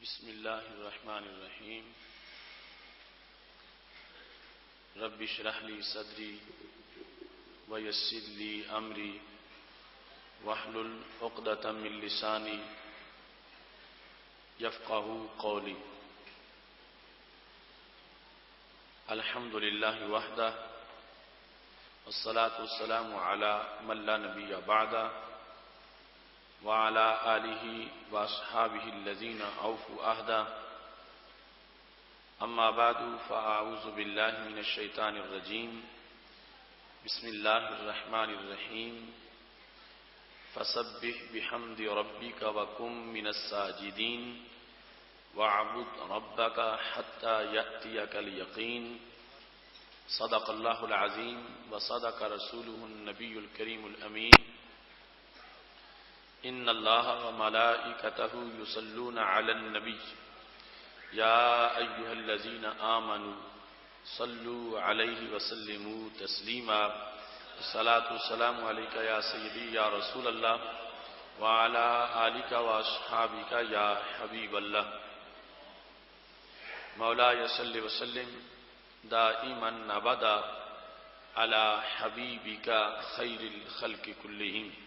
بسم اللہ الرحمن الرحیم رب اشرح لی صدری ویسر لی امری واحلل عقدۃ من لسانی یفقہوا قولی. الحمد للہ وحدہ والصلاة والسلام علی من لا نبی بعدہ وعلى آلہ واصحابہ الذین اوفوا عہدہ. اما بعد فاعوذ باللہ من الشیطان الرجیم. بسم اللہ الرحمن الرحیم. فسبح بحمد ربک وکن من الساجدین واعبد ربک حتی یأتیک الیقین. صدق اللہ العظیم وصدق رسولہ النبی الکریم الامین. ان اللہ وملائکتہ یصلون علی النبی یا ایھا الذین آمنوا صلوا علیہ وسلموا تسلیما. الصلاۃ والسلام علیک یا سیدی یا رسول اللہ وعلی آلک واصحابک یا حبیب اللہ. مولاي صل وسلم دائما ابدا علی حبیبک خیر الخلق کلہم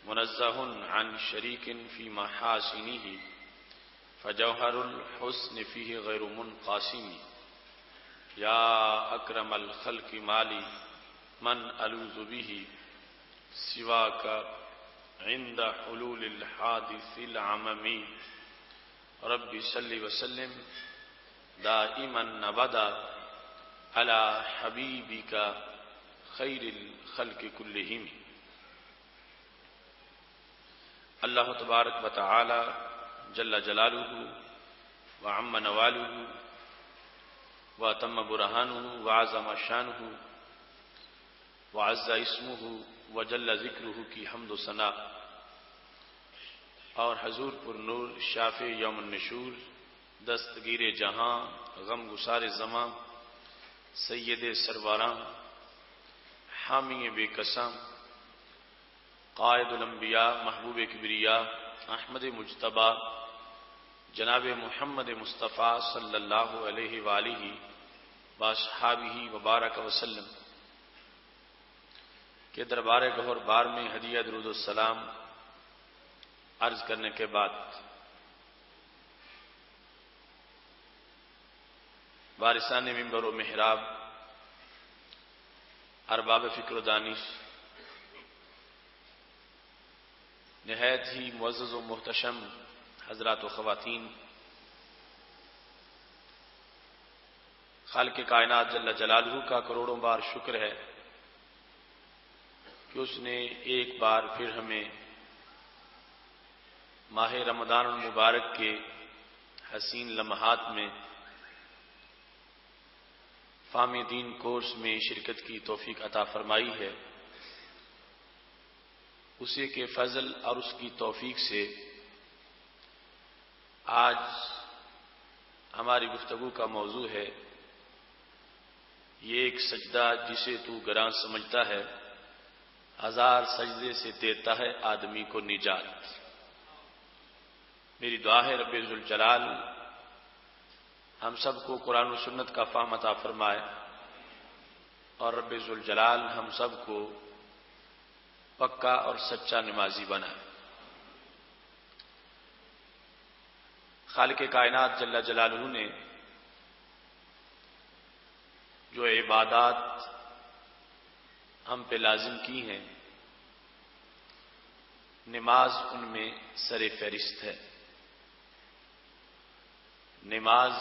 منزہ عن شریک فی محاسنہ فجوہر الحسن فیہ غیر منقاسم. یا اکرم الخلق مالی من الوذ بہ سواک عند حلول الحادث العمم. رب صل وسلم دائما ابدا علی حبیبک خیر الخلق کلہم. اللہ تبارک و تعالی جل جلالہ وعم نوالہ واتم برہانہ وعظم شانہ وعز اسمہ وجل ذکرہ کی حمد و ثنا اور حضور پر نور شافع یوم النشور دستگیر جہاں غم گسار زماں سید سرواراں حامی بے قسم قائد الانبیاء محبوب کبریا احمد مجتبی جناب محمد مصطفیٰ صلی اللہ علیہ وآلہ واصحابہ وبارک وسلم کے دربار گہر بار میں ہدیہ درود السلام عرض کرنے کے بعد وارثان منبر و محراب، ارباب فکر و دانش، نہایت ہی معزز و محتشم حضرات و خواتین، خالق کائنات جل جلالہ کا کروڑوں بار شکر ہے کہ اس نے ایک بار پھر ہمیں ماہ رمضان المبارک کے حسین لمحات میں فہم دین کورس میں شرکت کی توفیق عطا فرمائی ہے. اسی کے فضل اور اس کی توفیق سے آج ہماری گفتگو کا موضوع ہے یہ ایک سجدہ جسے تو گراں سمجھتا ہے، ہزار سجدے سے دیتا ہے آدمی کو نجات. میری دعا ہے رب ذوالجلال ہم سب کو قرآن و سنت کا فہم عطا فرمائے اور رب ذوالجلال ہم سب کو پکا اور سچا نمازی بنائے. خالق کائنات جل جلالہ نے جو عبادات ہم پہ لازم کی ہیں، نماز ان میں سر فہرست ہے. نماز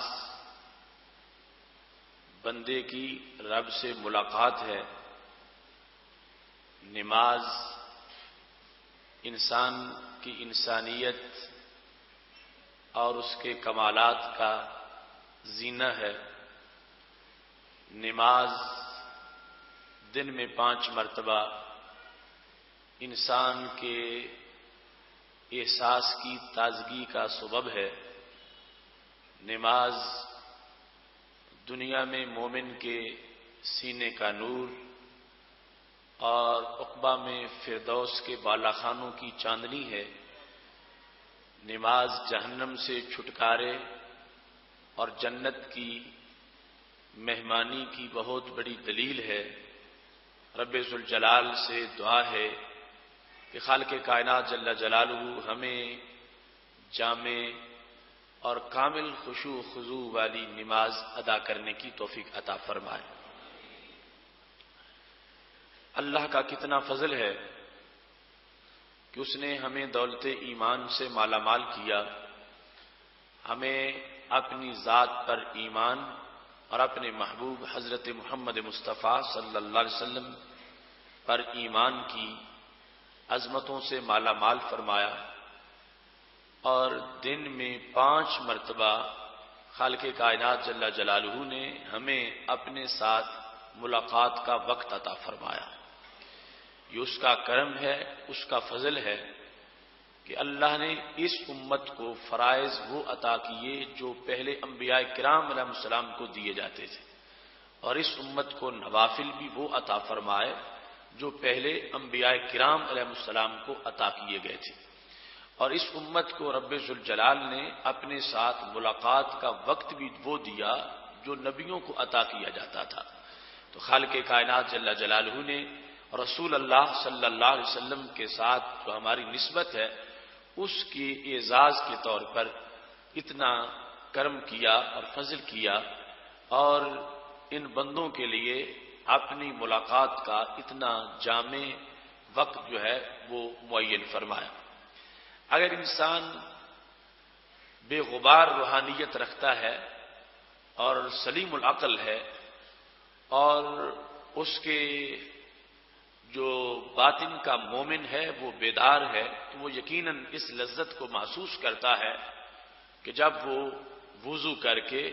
بندے کی رب سے ملاقات ہے. نماز انسان کی انسانیت اور اس کے کمالات کا زینہ ہے. نماز دن میں 5 مرتبہ انسان کے احساس کی تازگی کا سبب ہے. نماز دنیا میں مومن کے سینے کا نور اور عقبہ میں فردوس کے بالا خانوں کی چاندنی ہے. نماز جہنم سے چھٹکارے اور جنت کی مہمانی کی بہت بڑی دلیل ہے۔ رب ذوالجلال سے دعا ہے کہ خالق کائنات جل جلالہ ہمیں جامع اور کامل خشوع و خضوع والی نماز ادا کرنے کی توفیق عطا فرمائے۔ اللہ کا کتنا فضل ہے کہ اس نے ہمیں دولت ایمان سے مالا مال کیا، ہمیں اپنی ذات پر ایمان اور اپنے محبوب حضرت محمد مصطفیٰ صلی اللہ علیہ وسلم پر ایمان کی عظمتوں سے مالا مال فرمایا، اور دن میں 5 مرتبہ خالق کائنات جل جلالہ نے ہمیں اپنے ساتھ ملاقات کا وقت عطا فرمایا۔ یہ اس کا کرم ہے، اس کا فضل ہے کہ اللہ نے اس امت کو فرائض وہ عطا کیے جو پہلے انبیاء کرام علیہ السلام کو دیے جاتے تھے، اور اس امت کو نوافل بھی وہ عطا فرمائے جو پہلے انبیاء کرام علیہ السلام کو عطا کیے گئے تھے، اور اس امت کو رب ذوالجلال نے اپنے ساتھ ملاقات کا وقت بھی وہ دیا جو نبیوں کو عطا کیا جاتا تھا۔ تو خالق کائنات جل جلالہ نے رسول اللہ صلی اللہ علیہ وسلم کے ساتھ جو ہماری نسبت ہے اس کی اعزاز کے طور پر اتنا کرم کیا اور فضل کیا، اور ان بندوں کے لیے اپنی ملاقات کا اتنا جامع وقت جو ہے وہ معین فرمایا۔ اگر انسان بے غبار روحانیت رکھتا ہے اور سلیم العقل ہے اور اس کے جو باطن کا مومن ہے وہ بیدار ہے، تو وہ یقیناً اس لذت کو محسوس کرتا ہے کہ جب وہ وضو کر کے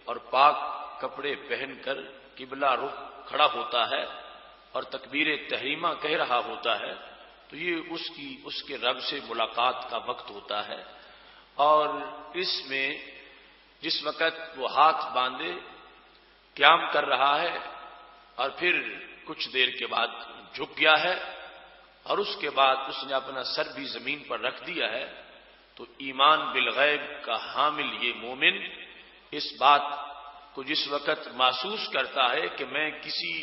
اور پاک کپڑے پہن کر قبلہ رخ کھڑا ہوتا ہے اور تکبیر تحریمہ کہہ رہا ہوتا ہے، تو یہ اس کے رب سے ملاقات کا وقت ہوتا ہے۔ اور اس میں جس وقت وہ ہاتھ باندھے قیام کر رہا ہے اور پھر کچھ دیر کے بعد جھک گیا ہے اور اس کے بعد اس نے اپنا سر بھی زمین پر رکھ دیا ہے، تو ایمان بالغیب کا حامل یہ مومن اس بات کو جس وقت محسوس کرتا ہے کہ میں کسی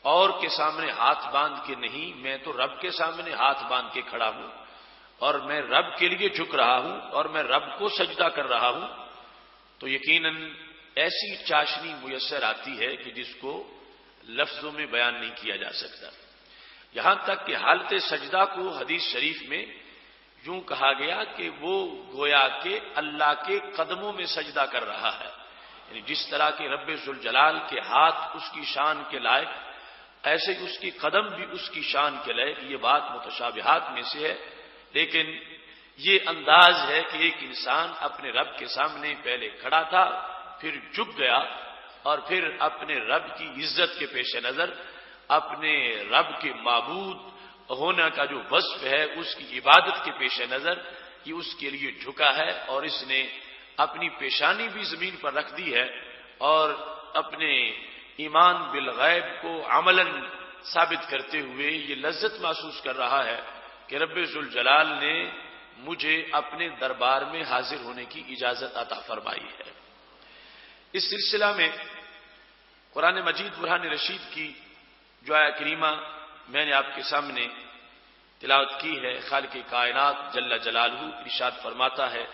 اور کے سامنے ہاتھ باندھ کے نہیں، میں تو رب کے سامنے ہاتھ باندھ کے کھڑا ہوں اور میں رب کے لیے جھک رہا ہوں اور میں رب کو سجدہ کر رہا ہوں، تو یقیناً ایسی چاشنی میسر آتی ہے کہ جس کو لفظوں میں بیان نہیں کیا جا سکتا۔ یہاں تک کہ حالت سجدہ کو حدیث شریف میں یوں کہا گیا کہ وہ گویا کہ اللہ کے قدموں میں سجدہ کر رہا ہے، یعنی جس طرح کہ رب ذوالجلال کے ہاتھ اس کی شان کے لائق، ایسے اس کی قدم بھی اس کی شان کے لائق۔ یہ بات متشابہات میں سے ہے، لیکن یہ انداز ہے کہ ایک انسان اپنے رب کے سامنے پہلے کھڑا تھا، پھر جھک گیا، اور پھر اپنے رب کی عزت کے پیش نظر، اپنے رب کے معبود ہونے کا جو وصف ہے اس کی عبادت کے پیش نظر یہ اس کے لیے جھکا ہے، اور اس نے اپنی پیشانی بھی زمین پر رکھ دی ہے اور اپنے ایمان بالغیب کو عملاً ثابت کرتے ہوئے یہ لذت محسوس کر رہا ہے کہ رب ذوالجلال نے مجھے اپنے دربار میں حاضر ہونے کی اجازت عطا فرمائی ہے۔ اس سلسلہ میں قرآن مجید برہان رشید کی جو آیہ کریمہ میں نے آپ کے سامنے تلاوت کی ہے، خالق کائنات جل جلالہ ارشاد فرماتا ہے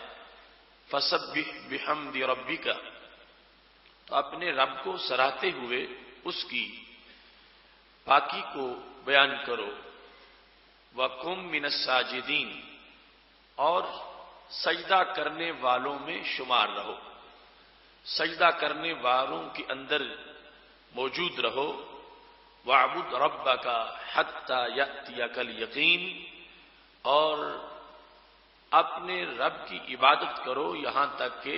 فسبح بحمد ربک، تو اپنے رب کو سراہتے ہوئے اس کی پاکی کو بیان کرو، وَقُم مِّنَ السَّاجِدِينَ، اور سجدہ کرنے والوں میں شمار رہو، سجدہ کرنے والوں کے اندر موجود رہو، وَاعْبُدْ رَبَّكَ حَتَّى يَأْتِيَكَ الْيَقِينُ، اور اپنے رب کی عبادت کرو یہاں تک کہ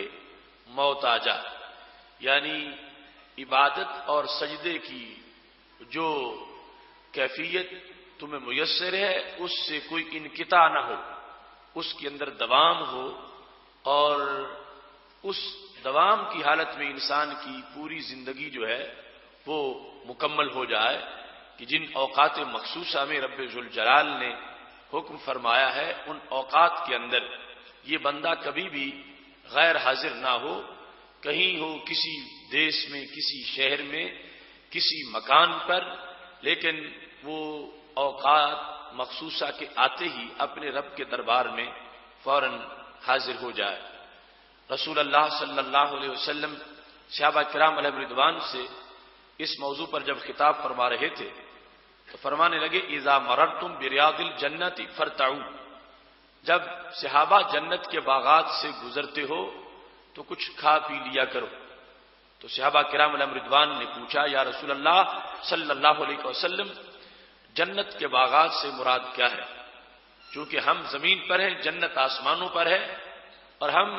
موت آ جائے، یعنی عبادت اور سجدے کی جو کیفیت تمہیں میسر ہے اس سے کوئی انقطاع نہ ہو، اس کے اندر دوام ہو، اور اس دوام کی حالت میں انسان کی پوری زندگی جو ہے وہ مکمل ہو جائے کہ جن اوقات مخصوصہ میں رب ذوالجلال نے حکم فرمایا ہے ان اوقات کے اندر یہ بندہ کبھی بھی غیر حاضر نہ ہو، کہیں ہو، کسی دیش میں، کسی شہر میں، کسی مکان پر، لیکن وہ اوقات مخصوصہ کے آتے ہی اپنے رب کے دربار میں فوراً حاضر ہو جائے۔ رسول اللہ صلی اللہ علیہ وسلم صحابہ کرام علیہ رضوان سے اس موضوع پر جب خطاب فرما رہے تھے تو فرمانے لگے اذا مررتم بریاض الجنت فرتعوا، جب صحابہ جنت کے باغات سے گزرتے ہو تو کچھ کھا پی لیا کرو۔ تو صحابہ کرام علیہ رضوان نے پوچھا یا رسول اللہ صلی اللہ علیہ وسلم جنت کے باغات سے مراد کیا ہے؟ چونکہ ہم زمین پر ہیں، جنت آسمانوں پر ہے، اور ہم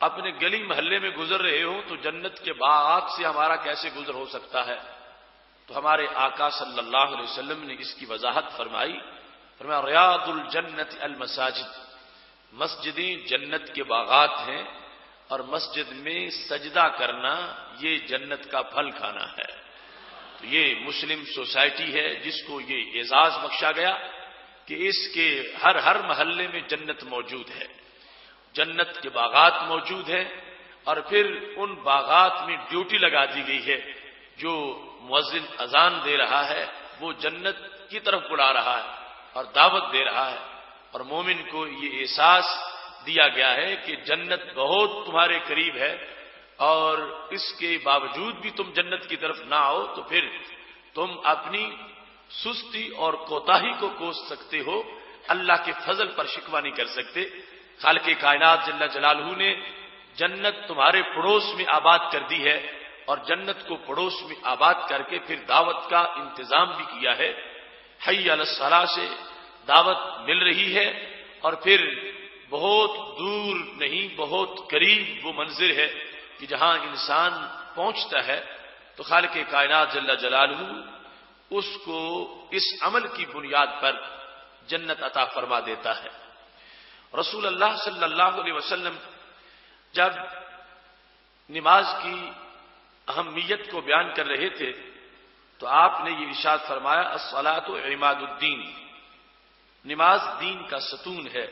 اپنے گلی محلے میں گزر رہے ہوں تو جنت کے باغات سے ہمارا کیسے گزر ہو سکتا ہے؟ تو ہمارے آقا صلی اللہ علیہ وسلم نے اس کی وضاحت فرمائی، فرمایا ریاض الجنت المساجد، مسجدیں جنت کے باغات ہیں، اور مسجد میں سجدہ کرنا یہ جنت کا پھل کھانا ہے۔ تو یہ مسلم سوسائٹی ہے جس کو یہ اعزاز بخشا گیا کہ اس کے ہر محلے میں جنت موجود ہے، جنت کے باغات موجود ہیں، اور پھر ان باغات میں ڈیوٹی لگا دی گئی ہے، جو مؤذن اذان دے رہا ہے وہ جنت کی طرف بلا رہا ہے اور دعوت دے رہا ہے، اور مومن کو یہ احساس دیا گیا ہے کہ جنت بہت تمہارے قریب ہے، اور اس کے باوجود بھی تم جنت کی طرف نہ آؤ تو پھر تم اپنی سستی اور کوتاہی کو کوس سکتے ہو، اللہ کے فضل پر شکوہ نہیں کر سکتے۔ خالق کائنات جل جلالہ نے جنت تمہارے پڑوس میں آباد کر دی ہے، اور جنت کو پڑوس میں آباد کر کے پھر دعوت کا انتظام بھی کیا ہے۔ حی علی الصلاۃ سے دعوت مل رہی ہے، اور پھر بہت دور نہیں، بہت قریب وہ منظر ہے کہ جہاں انسان پہنچتا ہے تو خالق کائنات جل جلالہ اس کو اس عمل کی بنیاد پر جنت عطا فرما دیتا ہے۔ رسول اللہ صلی اللہ علیہ وسلم جب نماز کی اہمیت کو بیان کر رہے تھے تو آپ نے یہ ارشاد فرمایا الصلاۃ عماد الدین، نماز دین کا ستون ہے،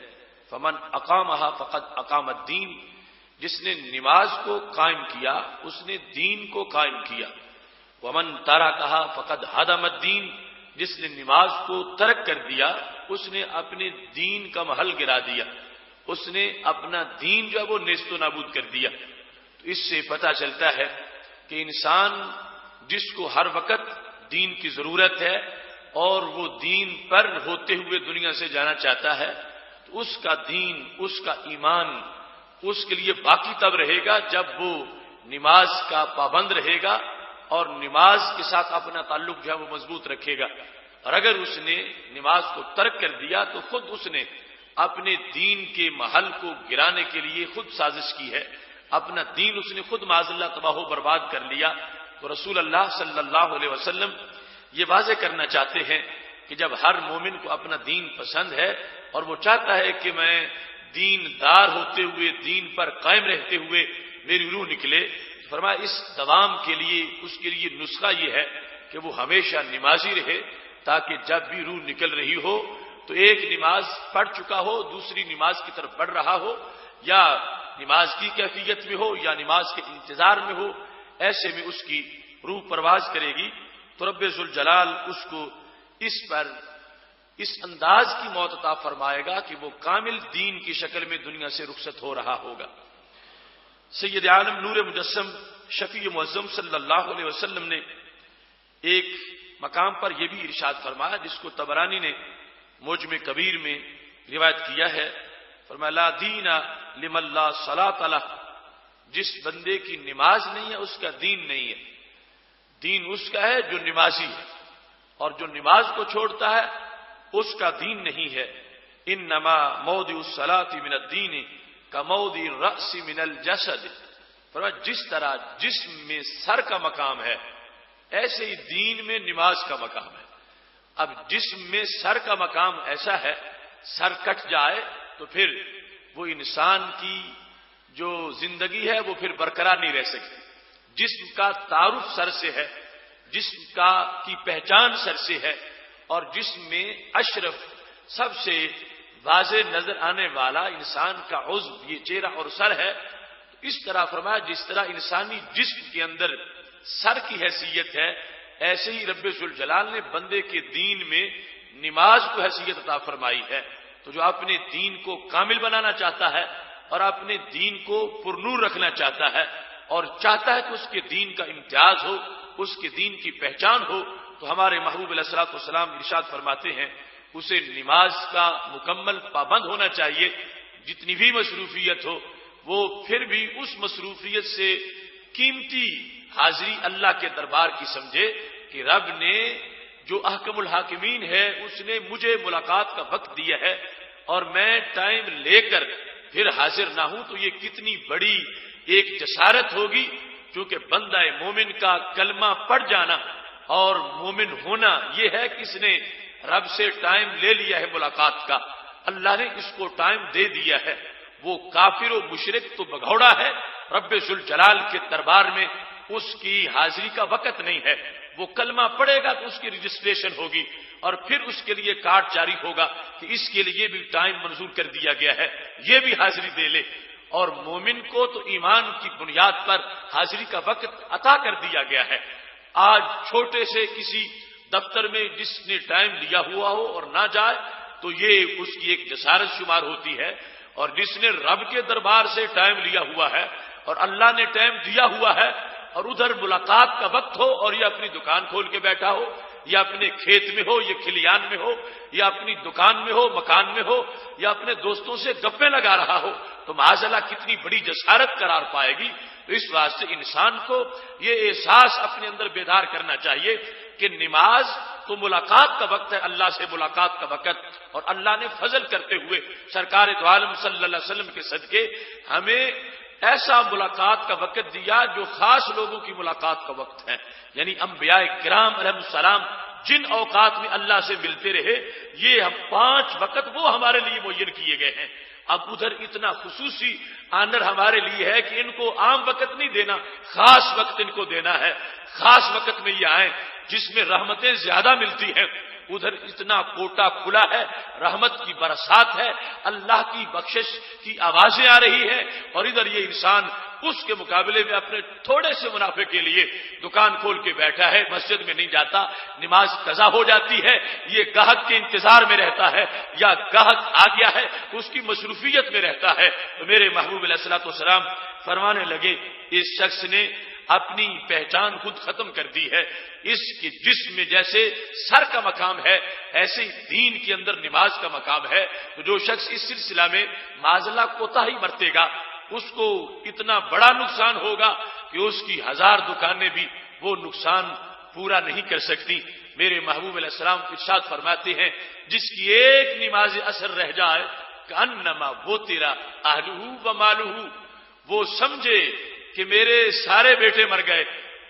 فمن اقامها فقد اقام الدین، جس نے نماز کو قائم کیا اس نے دین کو قائم کیا، ومن ترکها فقد ہدم الدین، جس نے نماز کو ترک کر دیا اس نے اپنے دین کا محل گرا دیا، اس نے اپنا دین جو ہے وہ نیست و نابود کر دیا۔ تو اس سے پتہ چلتا ہے کہ انسان جس کو ہر وقت دین کی ضرورت ہے اور وہ دین پر ہوتے ہوئے دنیا سے جانا چاہتا ہے، تو اس کا دین، اس کا ایمان اس کے لیے باقی تب رہے گا جب وہ نماز کا پابند رہے گا اور نماز کے ساتھ اپنا تعلق جو ہے وہ مضبوط رکھے گا۔ اور اگر اس نے نماز کو ترک کر دیا تو خود اس نے اپنے دین کے محل کو گرانے کے لیے خود سازش کی ہے، اپنا دین اس نے خود معاذ اللہ تباہ و برباد کر لیا۔ تو رسول اللہ صلی اللہ علیہ وسلم یہ واضح کرنا چاہتے ہیں کہ جب ہر مومن کو اپنا دین پسند ہے اور وہ چاہتا ہے کہ میں دین دار ہوتے ہوئے، دین پر قائم رہتے ہوئے میری روح نکلے، فرمایا اس دوام کے لیے اس کے لیے نسخہ یہ ہے کہ وہ ہمیشہ نمازی رہے، تاکہ جب بھی روح نکل رہی ہو تو ایک نماز پڑھ چکا ہو، دوسری نماز کی طرف بڑھ رہا ہو، یا نماز کی کیفیت میں ہو یا نماز کے انتظار میں ہو، ایسے میں اس کی روح پرواز کرے گی تو رب ذوالجلال اس کو اس پر اس انداز کی موت عطا فرمائے گا کہ وہ کامل دین کی شکل میں دنیا سے رخصت ہو رہا ہوگا۔ سید عالم نور مجسم شفیع معظم صلی اللہ علیہ وسلم نے ایک مقام پر یہ بھی ارشاد فرمایا جس کو طبرانی نے معجم کبیر میں روایت کیا ہے، فرمایا لا دین لمن لا صلاۃ لہ، جس بندے کی نماز نہیں ہے اس کا دین نہیں ہے، دین اس کا ہے جو نمازی ہے، اور جو نماز کو چھوڑتا ہے اس کا دین نہیں ہے۔ انما موضع الصلاۃ من الدین کموضع الرأس من الجسد، فرمایا جس طرح جسم میں سر کا مقام ہے ایسے ہی دین میں نماز کا مقام ہے۔ اب جسم میں سر کا مقام ایسا ہے، سر کٹ جائے تو پھر وہ انسان کی جو زندگی ہے وہ پھر برقرار نہیں رہ سکتی۔ جسم کا تعارف سر سے ہے، جسم کی پہچان سر سے ہے، اور جسم میں اشرف سب سے واضح نظر آنے والا انسان کا عضو یہ چہرہ اور سر ہے، اس طرح فرمایا جس طرح انسانی جسم کے اندر سر کی حیثیت ہے، ایسے ہی رب ذوالجلال نے بندے کے دین میں نماز کو حیثیت عطا فرمائی ہے۔ تو جو اپنے دین کو کامل بنانا چاہتا ہے اور اپنے دین کو پرنور رکھنا چاہتا ہے اور چاہتا ہے کہ اس کے دین کا امتیاز ہو، اس کے دین کی پہچان ہو، تو ہمارے محبوب علیہ الصلوۃ والسلام ارشاد فرماتے ہیں اسے نماز کا مکمل پابند ہونا چاہیے، جتنی بھی مصروفیت ہو وہ پھر بھی اس مصروفیت سے قیمتی حاضری اللہ کے دربار کی سمجھے کہ رب نے جو احکم الحاکمین ہے اس نے مجھے ملاقات کا وقت دیا ہے اور میں ٹائم لے کر پھر حاضر نہ ہوں تو یہ کتنی بڑی ایک جسارت ہوگی، کیونکہ بندہ مومن کا کلمہ پڑھ جانا اور مومن ہونا یہ ہے کہ اس نے رب سے ٹائم لے لیا ہے ملاقات کا، اللہ نے اس کو ٹائم دے دیا ہے۔ وہ کافر و مشرک تو بگھوڑا ہے، رب ذوالجلال کے دربار میں اس کی حاضری کا وقت نہیں ہے، وہ کلمہ پڑھے گا تو اس کی رجسٹریشن ہوگی اور پھر اس کے لیے کارڈ جاری ہوگا کہ اس کے لیے بھی ٹائم منظور کر دیا گیا ہے، یہ بھی حاضری دے لے۔ اور مومن کو تو ایمان کی بنیاد پر حاضری کا وقت عطا کر دیا گیا ہے۔ آج چھوٹے سے کسی دفتر میں جس نے ٹائم لیا ہوا ہو اور نہ جائے تو یہ اس کی ایک جسارت شمار ہوتی ہے، اور جس نے رب کے دربار سے ٹائم لیا ہوا ہے اور اللہ نے ٹائم دیا ہوا ہے اور ادھر ملاقات کا وقت ہو اور یہ اپنی دکان کھول کے بیٹھا ہو یا اپنے کھیت میں ہو یا کھلیان میں ہو یا اپنی دکان میں ہو مکان میں ہو یا اپنے دوستوں سے گپیں لگا رہا ہو تو معاذ اللہ کتنی بڑی جسارت قرار پائے گی۔ تو اس واسطے انسان کو یہ احساس اپنے اندر بیدار کرنا چاہیے کہ نماز تو ملاقات کا وقت ہے، اللہ سے ملاقات کا وقت، اور اللہ نے فضل کرتے ہوئے سرکار دو عالم صلی اللہ علیہ وسلم کے صدقے ہمیں ایسا ملاقات کا وقت دیا جو خاص لوگوں کی ملاقات کا وقت ہے، یعنی انبیاء کرام علیہ السلام جن اوقات میں اللہ سے ملتے رہے، یہ ہم 5 وقت وہ ہمارے لیے معین کیے گئے ہیں۔ اب ادھر اتنا خصوصی آنر ہمارے لیے ہے کہ ان کو عام وقت نہیں دینا، خاص وقت ان کو دینا ہے، خاص وقت میں یہ آئیں جس میں رحمتیں زیادہ ملتی ہیں۔ ادھر اتنا کوٹا کھلا ہے، رحمت کی برسات ہے، اللہ کی بخشش کی آوازیں آ رہی ہیں، اور ادھر یہ انسان اس کے مقابلے میں اپنے تھوڑے سے منافع کے لیے دکان کھول کے بیٹھا ہے، مسجد میں نہیں جاتا، نماز قضا ہو جاتی ہے، یہ گاہک کے انتظار میں رہتا ہے یا گاہک آ گیا ہے اس کی مصروفیت میں رہتا ہے۔ تو میرے محبوب علیہ الصلوۃ والسلام فرمانے لگے اس شخص نے اپنی پہچان خود ختم کر دی ہے، اس کے جسم میں جیسے سر کا مقام ہے ایسے ہی دین کے اندر نماز کا مقام ہے۔ تو جو شخص اس سلسلہ میں معاذلہ کوتاہی برتے گا اس کو اتنا بڑا نقصان ہوگا کہ اس کی 1000 دکانیں بھی وہ نقصان پورا نہیں کر سکتی۔ میرے محبوب علیہ السلام ارشاد فرماتے ہیں جس کی ایک نماز اثر رہ جائے کأنما وطر اہلہ ومالہ، وہ سمجھے کہ میرے سارے بیٹے مر گئے،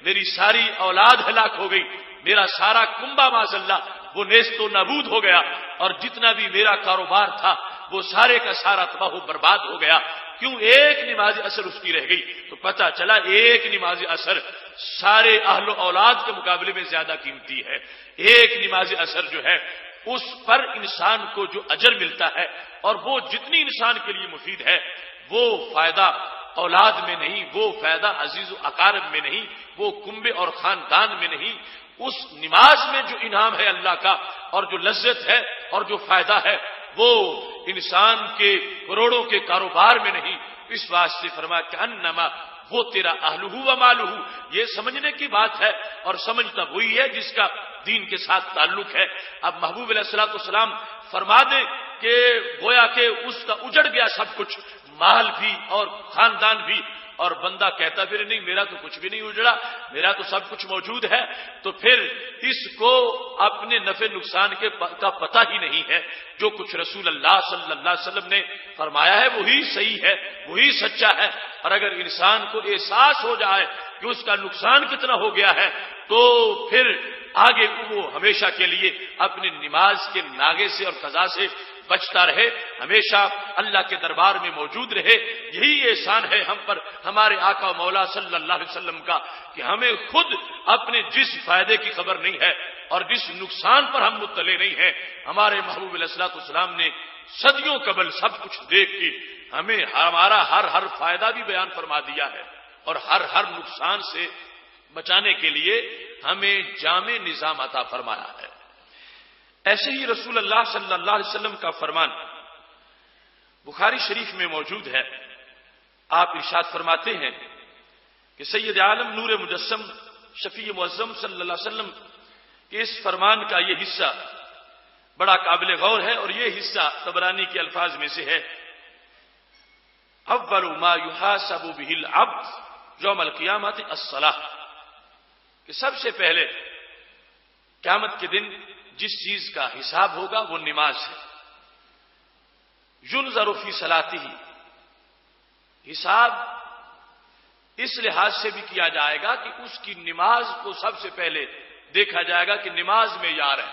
میری ساری اولاد ہلاک ہو گئی، میرا سارا کنبہ معاذ اللہ وہ نیست و نابود ہو گیا، اور جتنا بھی میرا کاروبار تھا وہ سارے کا سارا تباہ و برباد ہو گیا۔ کیوں؟ ایک نماز اثر اس کی رہ گئی۔ تو پتہ چلا ایک نماز اثر سارے اہل و اولاد کے مقابلے میں زیادہ قیمتی ہے۔ ایک نماز اثر جو ہے اس پر انسان کو جو اجر ملتا ہے اور وہ جتنی انسان کے لیے مفید ہے، وہ فائدہ اولاد میں نہیں، وہ فائدہ عزیز و اقارب میں نہیں، وہ کنبے اور خاندان میں نہیں، اس نماز میں جو انعام ہے اللہ کا اور جو لذت ہے اور جو فائدہ ہے وہ انسان کے کروڑوں کے کاروبار میں نہیں۔ اس واسطے فرمایا کہ انما وہ تیرا اہلہ و مالہ، یہ سمجھنے کی بات ہے، اور سمجھتا وہی ہے جس کا دین کے ساتھ تعلق ہے۔ اب محبوب علیہ الصلوۃ والسلام فرما دیں کہ گویا کہ اس کا اجڑ گیا سب کچھ، مال بھی اور خاندان بھی، اور بندہ کہتا پھر نہیں میرا تو کچھ بھی نہیں اجڑا، میرا تو سب کچھ موجود ہے، تو پھر اس کو اپنے نفع نقصان کا پتہ ہی نہیں ہے۔ جو کچھ رسول اللہ صلی اللہ علیہ وسلم نے فرمایا ہے وہی صحیح ہے، وہی سچا ہے، اور اگر انسان کو احساس ہو جائے کہ اس کا نقصان کتنا ہو گیا ہے تو پھر آگے وہ ہمیشہ کے لیے اپنی نماز کے ناغے سے اور قضا سے بچتا رہے، ہمیشہ اللہ کے دربار میں موجود رہے۔ یہی احسان ہے ہم پر ہمارے آقا مولا صلی اللہ علیہ وسلم کا کہ ہمیں خود اپنے جس فائدے کی خبر نہیں ہے اور جس نقصان پر ہم مطلع نہیں ہیں، ہمارے محبوب علیہ الصلوۃ والسلام نے صدیوں قبل سب کچھ دیکھ کے ہمیں ہمارا ہر فائدہ بھی بیان فرما دیا ہے اور ہر نقصان سے بچانے کے لیے ہمیں جامع نظام عطا فرمایا ہے۔ ایسے ہی رسول اللہ صلی اللہ علیہ وسلم کا فرمان بخاری شریف میں موجود ہے۔ آپ ارشاد فرماتے ہیں کہ سید عالم نور مجسم شفیع معظم صلی اللہ علیہ وسلم کے اس فرمان کا یہ حصہ بڑا قابل غور ہے، اور یہ حصہ طبرانی کے الفاظ میں سے ہے، اول ما یحاسب به العبد یوم القیامت الصلاۃ، کہ سب سے پہلے قیامت کے دن جس چیز کا حساب ہوگا وہ نماز ہے۔ ينظر فی صلاتہ، حساب اس لحاظ سے بھی کیا جائے گا کہ اس کی نماز کو سب سے پہلے دیکھا جائے گا کہ نماز معیار ہے،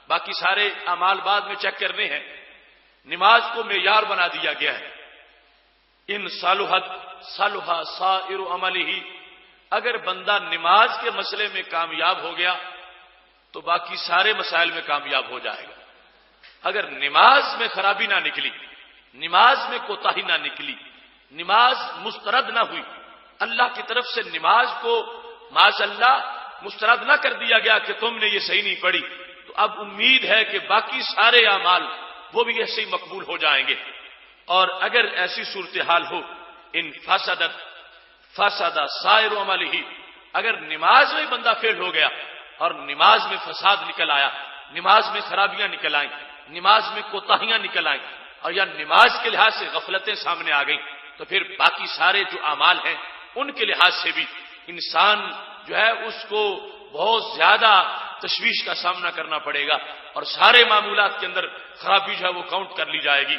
باقی سارے اعمال بعد میں چیک کرنے ہیں، نماز کو معیار بنا دیا گیا ہے۔ ان صلحت صلح سائر عملہ، اگر بندہ نماز کے مسئلے میں کامیاب ہو گیا تو باقی سارے مسائل میں کامیاب ہو جائے گا۔ اگر نماز میں خرابی نہ نکلی، نماز میں کوتاہی نہ نکلی، نماز مسترد نہ ہوئی، اللہ کی طرف سے نماز کو معاذ اللہ مسترد نہ کر دیا گیا کہ تم نے یہ صحیح نہیں پڑھی، تو اب امید ہے کہ باقی سارے اعمال وہ بھی ایسے ہی مقبول ہو جائیں گے۔ اور اگر ایسی صورتحال ہو، ان فسد سائر عملہ، اگر نماز میں بندہ فیل ہو گیا اور نماز میں فساد نکل آیا، نماز میں خرابیاں نکل آئیں، نماز میں کوتاہیاں نکل آئیں، اور یا نماز کے لحاظ سے غفلتیں سامنے آ گئیں، تو پھر باقی سارے جو اعمال ہیں ان کے لحاظ سے بھی انسان جو ہے اس کو بہت زیادہ تشویش کا سامنا کرنا پڑے گا، اور سارے معمولات کے اندر خرابی جو ہے وہ کاؤنٹ کر لی جائے گی۔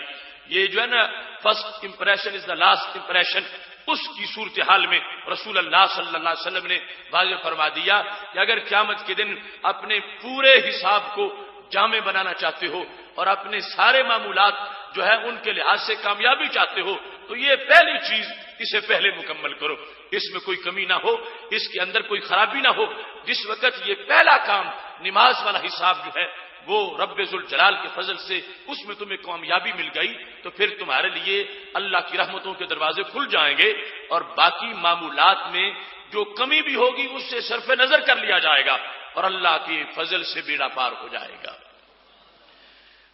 یہ جو ہے نا first impression is the last impression, اس کی صورتحال میں رسول اللہ صلی اللہ علیہ وسلم نے واضح فرما دیا کہ اگر قیامت کے دن اپنے پورے حساب کو جامع بنانا چاہتے ہو اور اپنے سارے معمولات جو ہے ان کے لحاظ سے کامیابی چاہتے ہو تو یہ پہلی چیز اسے پہلے مکمل کرو، اس میں کوئی کمی نہ ہو، اس کے اندر کوئی خرابی نہ ہو۔ جس وقت یہ پہلا کام نماز والا حساب جو ہے وہ رب ذوالجلال کے فضل سے اس میں تمہیں کامیابی مل گئی تو پھر تمہارے لیے اللہ کی رحمتوں کے دروازے کھل جائیں گے، اور باقی معمولات میں جو کمی بھی ہوگی اس سے صرف نظر کر لیا جائے گا اور اللہ کے فضل سے بیڑا پار ہو جائے گا۔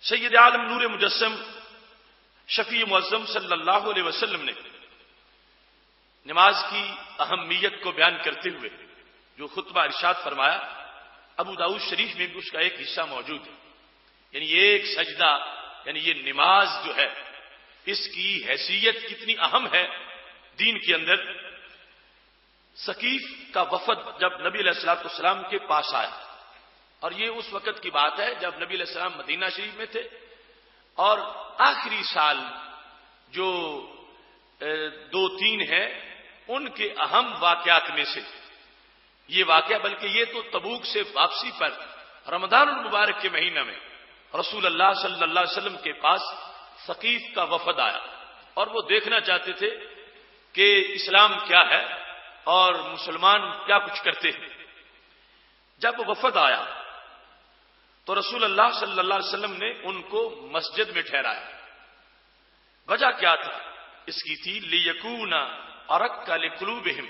سید عالم نور مجسم شفیع معظم صلی اللہ علیہ وسلم نے نماز کی اہمیت کو بیان کرتے ہوئے جو خطبہ ارشاد فرمایا، ابو داؤد شریف میں بھی اس کا ایک حصہ موجود ہے، یعنی یہ ایک سجدہ، یعنی یہ نماز جو ہے اس کی حیثیت کتنی اہم ہے دین کے اندر۔ ثقیف کا وفد جب نبی علیہ الصلوۃ والسلام کے پاس آیا، اور یہ اس وقت کی بات ہے جب نبی علیہ السلام مدینہ شریف میں تھے، اور آخری سال جو 2-3 ہیں ان کے اہم واقعات میں سے یہ واقعہ، بلکہ یہ تو تبوک سے واپسی پر رمضان المبارک کے مہینہ میں رسول اللہ صلی اللہ علیہ وسلم کے پاس ثقیف کا وفد آیا، اور وہ دیکھنا چاہتے تھے کہ اسلام کیا ہے اور مسلمان کیا کچھ کرتے ہیں۔ جب وفد آیا تو رسول اللہ صلی اللہ علیہ وسلم نے ان کو مسجد میں ٹھہرایا۔ وجہ کیا تھا اس کی تھی، لیکون ارق لقلوبہم،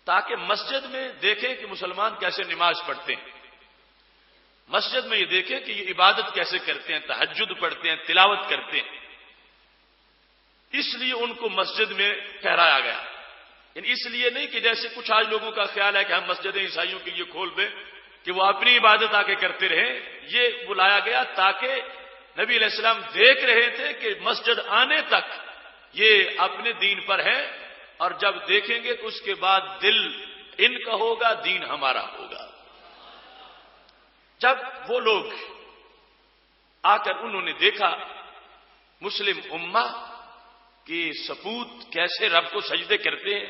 تاکہ مسجد میں دیکھیں کہ مسلمان کیسے نماز پڑھتے ہیں، مسجد میں یہ دیکھیں کہ یہ عبادت کیسے کرتے ہیں، تہجد پڑھتے ہیں، تلاوت کرتے ہیں، اس لیے ان کو مسجد میں ٹھہرایا گیا۔ یعنی اس لیے نہیں کہ جیسے کچھ آج لوگوں کا خیال ہے کہ ہم مسجدیں عیسائیوں کے لیے کھول دیں کہ وہ اپنی عبادت آ کے کرتے رہیں، یہ بلایا گیا تاکہ نبی علیہ السلام دیکھ رہے تھے کہ مسجد آنے تک یہ اپنے دین پر ہیں، اور جب دیکھیں گے تو اس کے بعد دل ان کا ہوگا، دین ہمارا ہوگا۔ جب وہ لوگ آ کر انہوں نے دیکھا مسلم امہ کہ سپوت کیسے رب کو سجدے کرتے ہیں،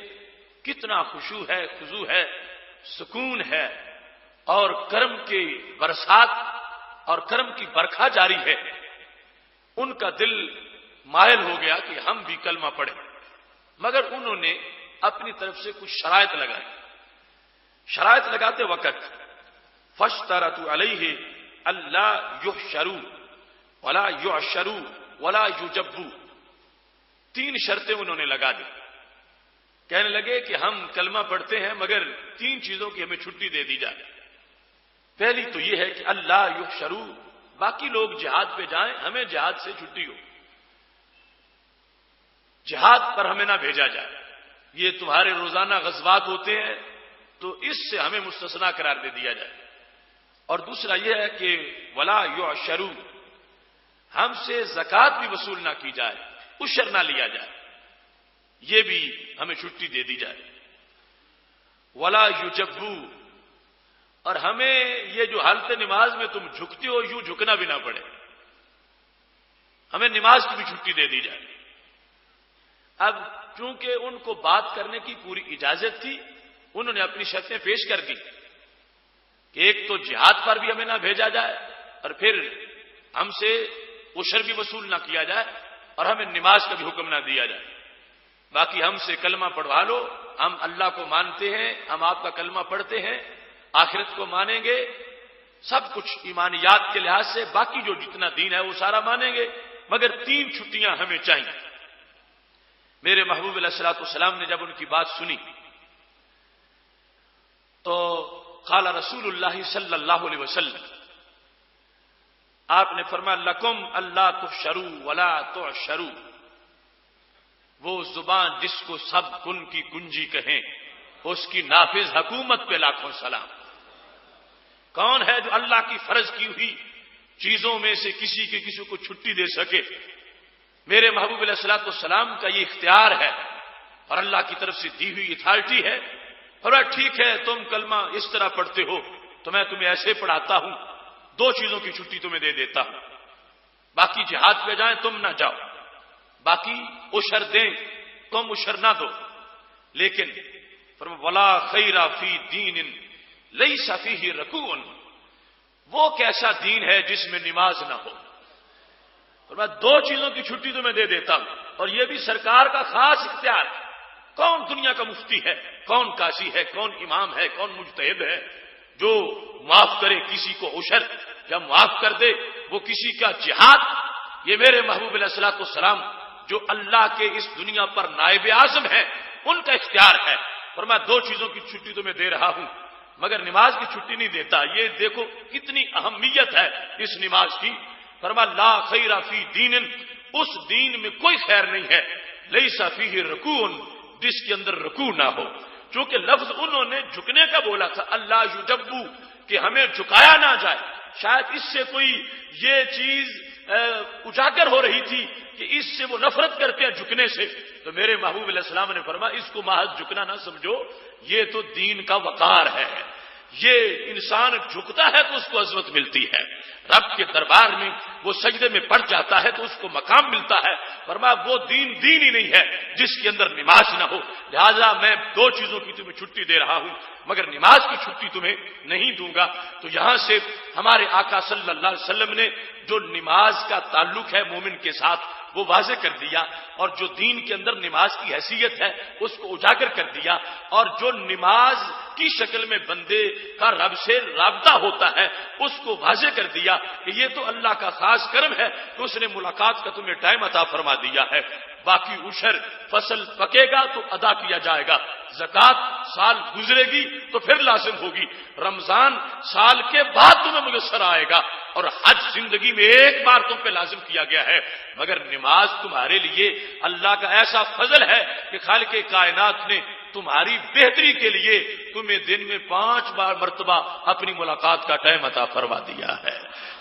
کتنا خشوع ہے، خضوع ہے، سکون ہے، اور کرم کی برسات اور کرم کی برکھا جاری ہے، ان کا دل مائل ہو گیا کہ ہم بھی کلمہ پڑھیں، مگر انہوں نے اپنی طرف سے کچھ شرائط لگائی۔ شرائط لگاتے وقت فاشترطوا علیہ اللہ یحشروا، ولا یعشروا ولا یجبوا، 3 شرطیں انہوں نے لگا دی. کہنے لگے کہ ہم کلمہ پڑھتے ہیں مگر 3 چیزوں کی ہمیں چھٹی دے دی جائے. پہلی تو یہ ہے کہ اللہ یحشروا، باقی لوگ جہاد پہ جائیں، ہمیں جہاد سے چھٹی ہو، جہاد پر ہمیں نہ بھیجا جائے. یہ تمہارے روزانہ غزوات ہوتے ہیں تو اس سے ہمیں مستثنا قرار دے دیا جائے. اور دوسرا یہ ہے کہ ولا یعشروا، ہم سے زکوٰۃ بھی وصول نہ کی جائے، عشر نہ لیا جائے، یہ بھی ہمیں چھٹی دے دی جائے. ولا یجبوا، اور ہمیں یہ جو حالت نماز میں تم جھکتے ہو یوں جھکنا بھی نہ پڑے، ہمیں نماز کی بھی چھٹی دے دی جائے. اب چونکہ ان کو بات کرنے کی پوری اجازت تھی، انہوں نے اپنی شرطیں پیش کر دی کہ ایک تو جہاد پر بھی ہمیں نہ بھیجا جائے، اور پھر ہم سے عشر بھی وصول نہ کیا جائے، اور ہمیں نماز کا بھی حکم نہ دیا جائے. باقی ہم سے کلمہ پڑھوا لو، ہم اللہ کو مانتے ہیں، ہم آپ کا کلمہ پڑھتے ہیں، آخرت کو مانیں گے، سب کچھ ایمانیات کے لحاظ سے باقی جو جتنا دین ہے وہ سارا مانیں گے، مگر 3 چھٹیاں ہمیں چاہیے. میرے محبوب علیہ الصلوۃ والسلام نے جب ان کی بات سنی تو قال رسول اللہ صلی اللہ علیہ وسلم، آپ نے فرمایا لکم اللہ تحشروا ولا تعشروا، وہ زبان جس کو سب کن کی کنجی کہیں اس کی نافذ حکومت پہ لاکھوں سلام. کون ہے جو اللہ کی فرض کی ہوئی چیزوں میں سے کسی کو چھٹی دے سکے؟ میرے محبوب علیہ الصلوۃ والسلام کا یہ اختیار ہے اور اللہ کی طرف سے دی ہوئی اتھارٹی ہے. اور ٹھیک ہے تم کلمہ اس طرح پڑھتے ہو تو میں تمہیں ایسے پڑھاتا ہوں، 2 چیزوں کی چھٹی تمہیں دے دیتا ہوں، باقی جہاد پہ جائیں تم نہ جاؤ، باقی عشر دیں تم عشر نہ دو. لیکن ولا خیر فی دین لیس فیہ رکوع، وہ کیسا دین ہے جس میں نماز نہ ہو. اور میں 2 چیزوں کی چھٹی تمہیں دے دیتا ہوں، اور یہ بھی سرکار کا خاص اختیار ہے. کون دنیا کا مفتی ہے، کون قاضی ہے، کون امام ہے، کون مجتہد ہے جو معاف کرے کسی کو عشر یا معاف کر دے وہ کسی کا جہاد؟ یہ میرے محبوب علیہ الصلوۃ والسلام جو اللہ کے اس دنیا پر نائب اعظم ہے ان کا اختیار ہے. اور میں 2 چیزوں کی چھٹی تمہیں دے رہا ہوں مگر نماز کی چھٹی نہیں دیتا. یہ دیکھو کتنی اہمیت ہے اس نماز کی. فرمایا لا خیر فی دین، اس دین میں کوئی خیر نہیں ہے، لیس فیہ رکوع، جس کے اندر رکوع نہ ہو. چونکہ لفظ انہوں نے جھکنے کا بولا تھا، اللہ یجبوا، کہ ہمیں جھکایا نہ جائے. شاید اس سے کوئی یہ چیز اجاگر ہو رہی تھی کہ اس سے وہ نفرت کرتے ہیں جھکنے سے. تو میرے محبوب علیہ السلام نے فرمایا اس کو محض جھکنا نہ سمجھو، یہ تو دین کا وقار ہے. یہ انسان جھکتا ہے تو اس کو عظمت ملتی ہے، رب کے دربار میں وہ سجدے میں پڑ جاتا ہے تو اس کو مقام ملتا ہے. فرمایا وہ دین ہی نہیں ہے جس کے اندر نماز نہ ہو. لہذا میں 2 چیزوں کی تمہیں چھٹی دے رہا ہوں مگر نماز کی چھٹی تمہیں نہیں دوں گا. تو یہاں سے ہمارے آقا صلی اللہ علیہ وسلم نے جو نماز کا تعلق ہے مومن کے ساتھ وہ واضح کر دیا، اور جو دین کے اندر نماز کی حیثیت ہے اس کو اجاگر کر دیا، اور جو نماز کی شکل میں بندے کا رب سے رابطہ ہوتا ہے اس کو واضح کر دیا کہ یہ تو اللہ کا خاص کرم ہے کہ اس نے ملاقات کا تمہیں ٹائم عطا فرما دیا ہے. باقی عشر فصل پکے گا تو ادا کیا جائے گا، زکوٰۃ سال گزرے گی تو پھر لازم ہوگی، رمضان سال کے بعد تمہیں میسر آئے گا، اور حج زندگی میں ایک بار تم پہ لازم کیا گیا ہے. مگر نماز تمہارے لیے اللہ کا ایسا فضل ہے کہ خالق کائنات نے تمہاری بہتری کے لیے تمہیں دن میں 5 بار مرتبہ اپنی ملاقات کا ٹائم عطا فرما دیا ہے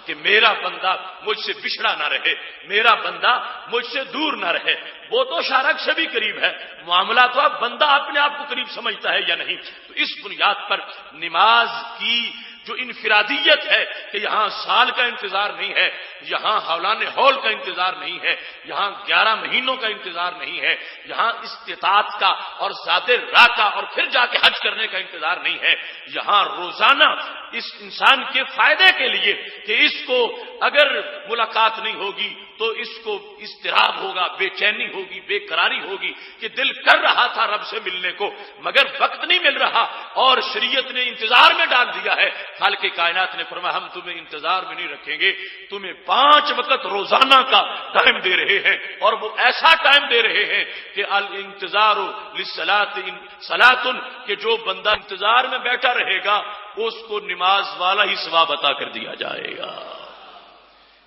کہ میرا بندہ مجھ سے بچھڑا نہ رہے، میرا بندہ مجھ سے دور نہ رہے. وہ تو شارک سے بھی قریب ہے، معاملہ تو اب بندہ اپنے آپ کو قریب سمجھتا ہے یا نہیں. تو اس بنیاد پر نماز کی جو انفرادیت ہے کہ یہاں سال کا انتظار نہیں ہے، یہاں حولان ہول کا انتظار نہیں ہے، یہاں 11 مہینوں کا انتظار نہیں ہے، یہاں استطاعت کا اور ذات راہ کا اور پھر جا کے حج کرنے کا انتظار نہیں ہے. یہاں روزانہ اس انسان کے فائدے کے لیے کہ اس کو اگر ملاقات نہیں ہوگی تو اس کو اضطراب ہوگا، بے چینی ہوگی، بے قراری ہوگی کہ دل کر رہا تھا رب سے ملنے کو مگر وقت نہیں مل رہا، اور شریعت نے انتظار میں ڈال دیا ہے خالق کائنات نے فرمایا ہم تمہیں انتظار میں نہیں رکھیں گے، تمہیں 5 وقت روزانہ کا ٹائم دے رہے ہیں، اور وہ ایسا ٹائم دے رہے ہیں کہ الانتظار للصلاۃ صلاۃ، کہ جو بندہ انتظار میں بیٹھا رہے گا اس کو نماز والا ہی ثواب عطا کر دیا جائے گا۔